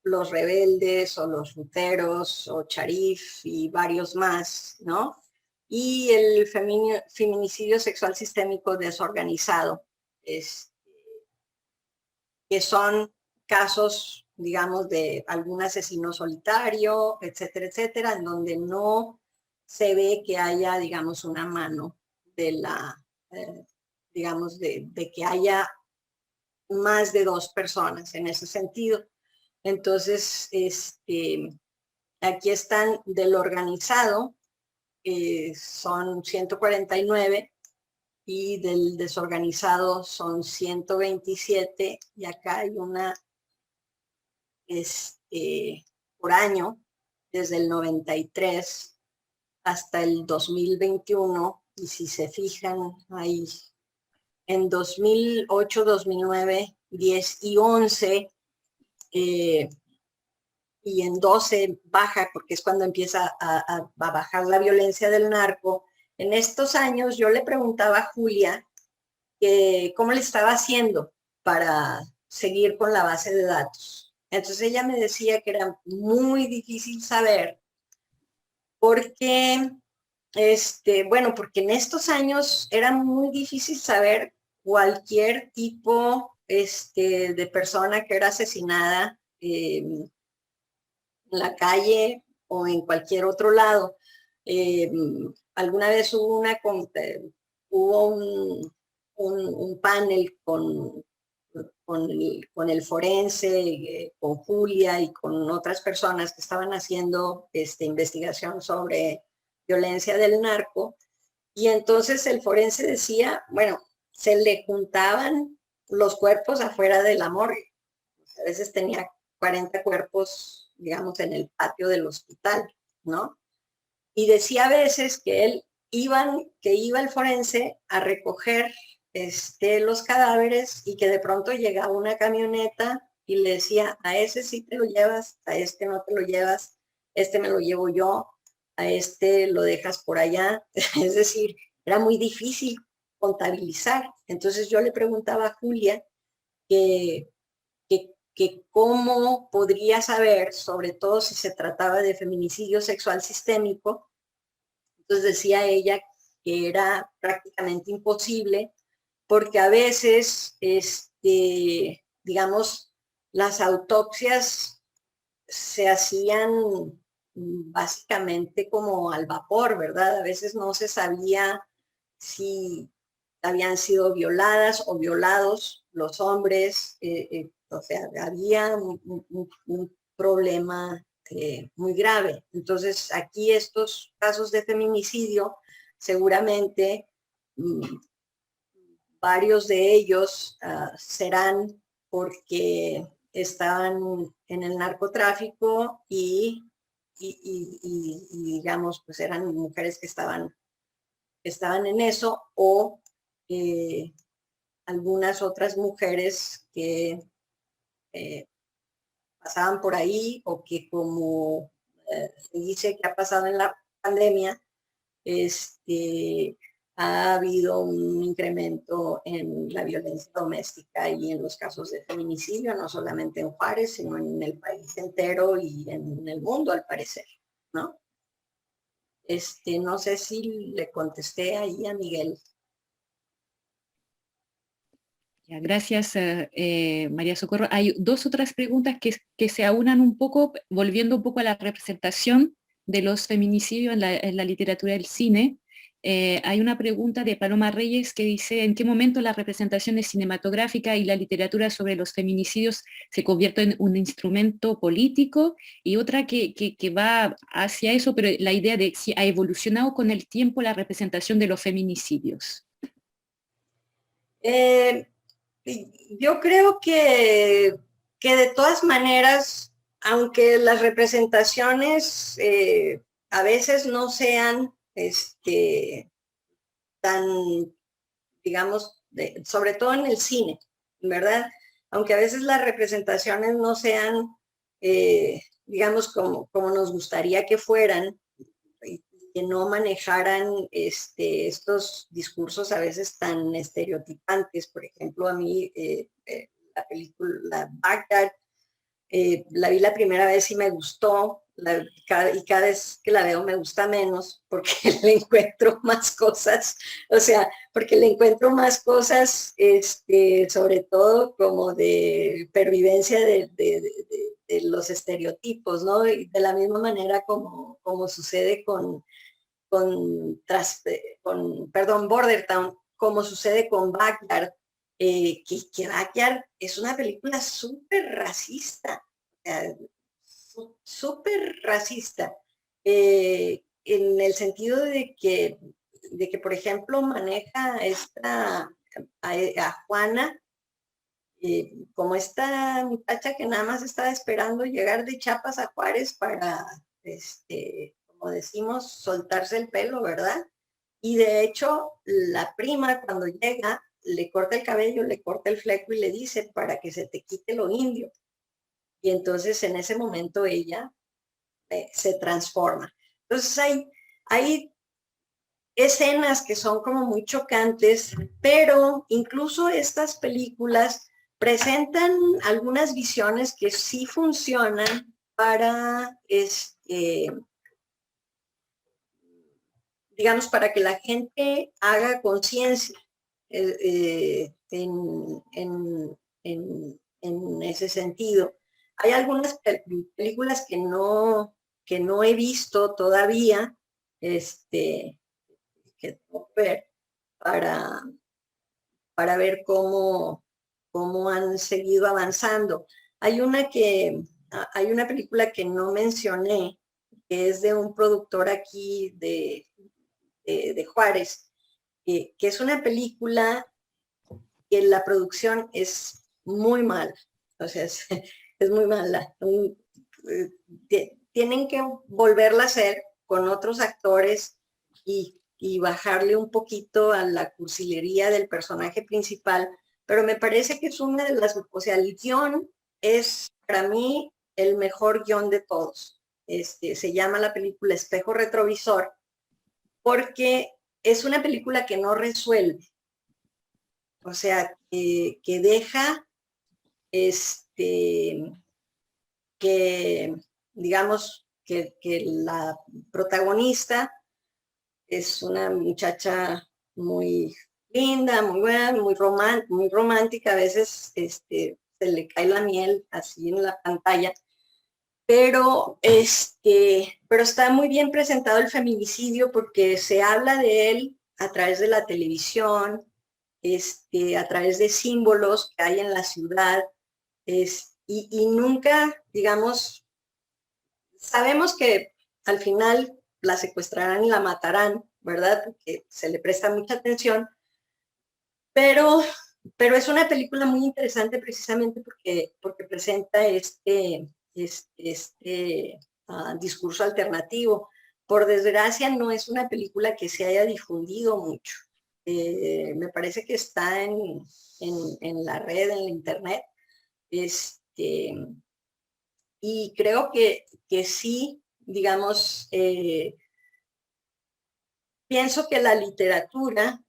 Speaker 2: los rebeldes o los ruteros o Sharif y varios más, ¿no? Y el feminicidio sexual sistémico desorganizado, que son casos, digamos, de algún asesino solitario, etcétera, etcétera, en donde no se ve que haya, digamos, una mano de digamos, de que haya más de 2 personas en ese sentido. Entonces, aquí están del organizado, son 149, y del desorganizado son 127, y acá hay una por año, desde el 93 hasta el 2021, y si se fijan ahí, en 2008, 2009, 10 y 11, y en 12 baja, porque es cuando empieza a bajar la violencia del narco. En estos años yo le preguntaba a Julia cómo le estaba haciendo para seguir con la base de datos. Entonces ella me decía que era muy difícil saber porque, bueno, porque en estos años era muy difícil saber cualquier tipo de persona que era asesinada en la calle o en cualquier otro lado. Alguna vez hubo un panel con el forense, con Julia y con otras personas que estaban haciendo investigación sobre violencia del narco. Y entonces el forense decía, bueno, se le juntaban los cuerpos afuera de la morgue. A veces tenía 40 cuerpos, digamos, en el patio del hospital, ¿no? Y decía a veces que iba el forense a recoger los cadáveres y que de pronto llegaba una camioneta y le decía, a ese sí te lo llevas, a este no te lo llevas, este me lo llevo yo, a este lo dejas por allá. Es decir, era muy difícil contabilizar. Entonces yo le preguntaba a Julia que cómo podría saber, sobre todo si se trataba de feminicidio sexual sistémico. Entonces decía ella que era prácticamente imposible porque a veces, digamos, las autopsias se hacían básicamente como al vapor, ¿verdad? A veces no se sabía si habían sido violadas o violados los hombres, o sea, había un problema muy grave. Entonces, aquí estos casos de feminicidio, seguramente varios de ellos serán porque estaban en el narcotráfico y digamos, pues eran mujeres que estaban en eso, o algunas otras mujeres que pasaban por ahí, o que como se dice que ha pasado en la pandemia, ha habido un incremento en la violencia doméstica y en los casos de feminicidio, no solamente en Juárez, sino en el país entero y en el mundo, al parecer, ¿no? No sé si le contesté ahí a Miguel.
Speaker 4: Gracias, María Socorro. Hay 2 otras preguntas que se aunan un poco, volviendo un poco a la representación de los feminicidios en la literatura del cine. Hay una pregunta de Paloma Reyes que dice, ¿en qué momento la representación cinematográfica y la literatura sobre los feminicidios se convierte en un instrumento político? Y otra que va hacia eso, pero la idea de si ha evolucionado con el tiempo la representación de los feminicidios.
Speaker 2: Yo creo que de todas maneras, aunque las representaciones a veces no sean tan, digamos, sobre todo en el cine, ¿verdad? Aunque a veces las representaciones no sean, digamos, como nos gustaría que fueran, que no manejaran estos discursos a veces tan estereotipantes. Por ejemplo, a mí la película Bagdad, la vi la primera vez y me gustó, y cada vez que la veo me gusta menos porque le encuentro más cosas, o sea, porque le encuentro más cosas, sobre todo como de pervivencia de los estereotipos, ¿no? Y de la misma manera como sucede con Bordertown, como sucede con Backyard, que Backyard es una película súper racista, súper racista, en el sentido de que, por ejemplo, maneja a Juana como esta muchacha que nada más estaba esperando llegar de Chiapas a Juárez para, como decimos, soltarse el pelo, ¿verdad? Y de hecho, la prima cuando llega, le corta el cabello, le corta el fleco y le dice, para que se te quite lo indio. Y entonces en ese momento ella se transforma. Entonces hay escenas que son como muy chocantes, pero incluso estas películas presentan algunas visiones que sí funcionan para, digamos, para que la gente haga conciencia en ese sentido. Hay algunas películas que no he visto todavía, que tengo que ver para ver cómo han seguido avanzando. Hay una película que no mencioné, que es de un productor aquí de Juárez, que es una película que la producción es muy mala, o sea, es muy mala. Tienen que volverla a hacer con otros actores y bajarle un poquito a la cursilería del personaje principal, pero me parece que es una de las, o sea, el guión es para mí el mejor guión de todos. Se llama la película Espejo Retrovisor, porque es una película que no resuelve, o sea, que deja, que digamos que la protagonista es una muchacha muy linda, muy buena, muy romántica, a veces se le cae la miel así en la pantalla, pero está muy bien presentado el feminicidio porque se habla de él a través de la televisión, a través de símbolos que hay en la ciudad, y nunca, digamos, sabemos que al final la secuestrarán y la matarán, ¿verdad? Porque se le presta mucha atención, pero es una película muy interesante precisamente porque presenta discurso alternativo. Por desgracia, no es una película que se haya difundido mucho. Me parece que está en la red, en la internet, y creo que sí, digamos, pienso que la literatura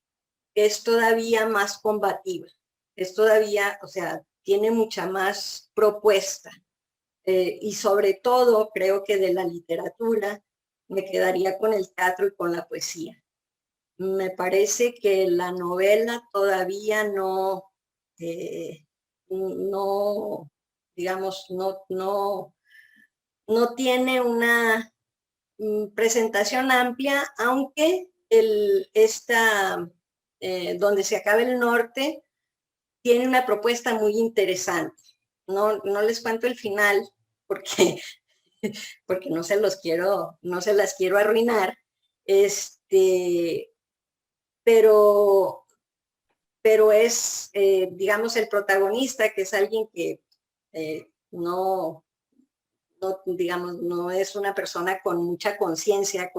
Speaker 2: es todavía más combativa, es todavía, o sea, tiene mucha más propuesta, y sobre todo creo que de la literatura me quedaría con el teatro y con la poesía. Me parece que la novela todavía no, digamos, no tiene una presentación amplia, aunque donde se acabe el norte, tiene una propuesta muy interesante. No les cuento el final porque no se las quiero arruinar. Pero es, digamos, el protagonista, que es alguien que digamos, no es una persona con mucha conciencia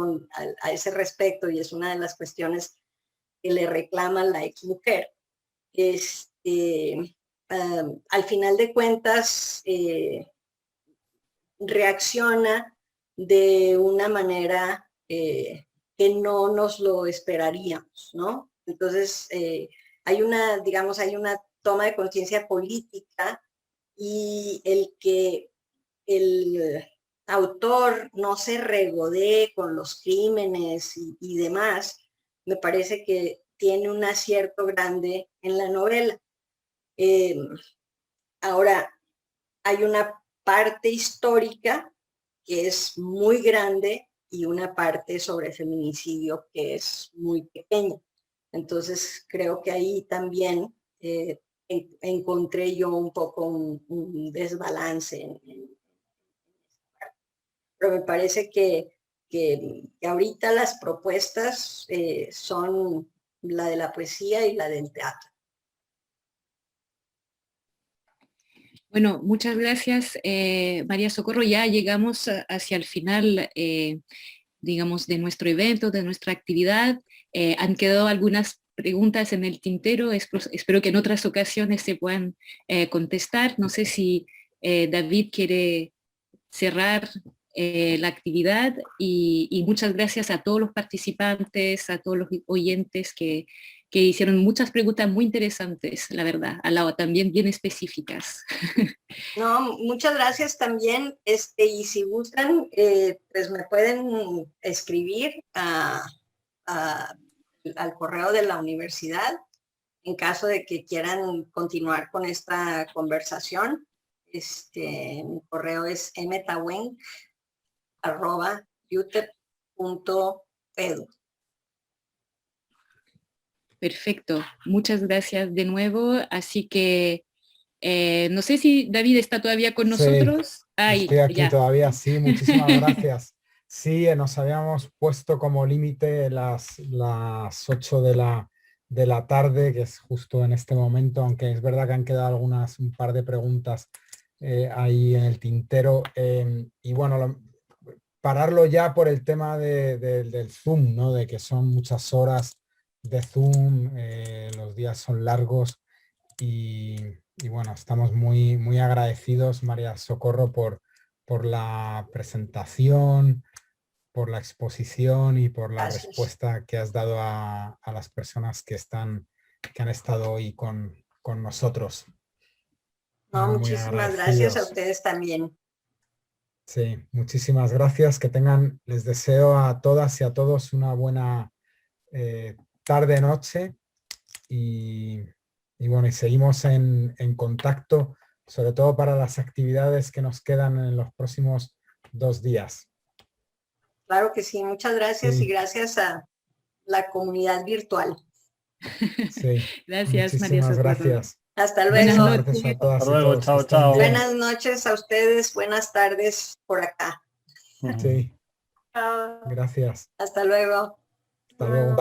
Speaker 2: a ese respecto, y es una de las cuestiones que le reclama la ex mujer. Al final de cuentas, reacciona de una manera que no nos lo esperaríamos, ¿no? Entonces, hay una toma de conciencia política, y el que el autor no se regodee con los crímenes y demás, me parece que tiene un acierto grande en la novela. Ahora, hay una parte histórica que es muy grande y una parte sobre feminicidio que es muy pequeña. Entonces, creo que ahí también encontré yo un poco un desbalance pero me parece que ahorita las propuestas son la de la poesía y la del teatro.
Speaker 4: Bueno, muchas gracias, María Socorro. Ya llegamos hacia el final, digamos, de nuestro evento, de nuestra actividad. Han quedado algunas preguntas en el tintero. Espero que en otras ocasiones se puedan contestar. No sé si David quiere cerrar la actividad, y muchas gracias a todos los participantes, a todos los oyentes que hicieron muchas preguntas muy interesantes, la verdad, también bien específicas.
Speaker 2: No, muchas gracias también, y si gustan, pues me pueden escribir al correo de la universidad en caso de que quieran continuar con esta conversación. Mi correo es mtawen@utep.edu.
Speaker 4: Perfecto, muchas gracias de nuevo. Así que no sé si David está todavía con nosotros.
Speaker 3: Sí, estoy aquí todavía, sí, muchísimas gracias. Sí, nos habíamos puesto como límite las 8 de la tarde, que es justo en este momento, aunque es verdad que han quedado un par de preguntas ahí en el tintero. Y bueno, pararlo ya por el tema del Zoom, ¿no? De que son muchas horas de Zoom, los días son largos, y bueno, estamos muy, muy agradecidos, María Socorro, por la presentación, por la exposición y por la
Speaker 2: Gracias.
Speaker 3: respuesta que has dado a las personas que han estado hoy con nosotros.
Speaker 2: No,
Speaker 3: Muy
Speaker 2: muchísimas gracias a
Speaker 3: agradecidos.
Speaker 2: ustedes también.
Speaker 3: Sí, muchísimas gracias. Les deseo a todas y a todos una buena tarde-noche, y bueno, y seguimos en contacto, sobre todo para las actividades que nos quedan en los próximos 2 días.
Speaker 2: Claro que sí, muchas gracias,
Speaker 3: Sí.
Speaker 2: y gracias a la comunidad virtual.
Speaker 3: Sí,
Speaker 4: Gracias, María
Speaker 3: muchísimas
Speaker 4: Socorro.
Speaker 3: gracias.
Speaker 2: Hasta
Speaker 4: Buenas
Speaker 2: luego.
Speaker 3: Gracias a todas
Speaker 1: Hasta
Speaker 3: y
Speaker 1: luego,
Speaker 3: todos.
Speaker 1: chao,
Speaker 3: Que estén
Speaker 1: chao.
Speaker 3: bien.
Speaker 2: Buenas noches a ustedes, buenas tardes por acá.
Speaker 3: Sí,
Speaker 2: Chao.
Speaker 3: gracias.
Speaker 2: Hasta luego.
Speaker 3: Hasta luego.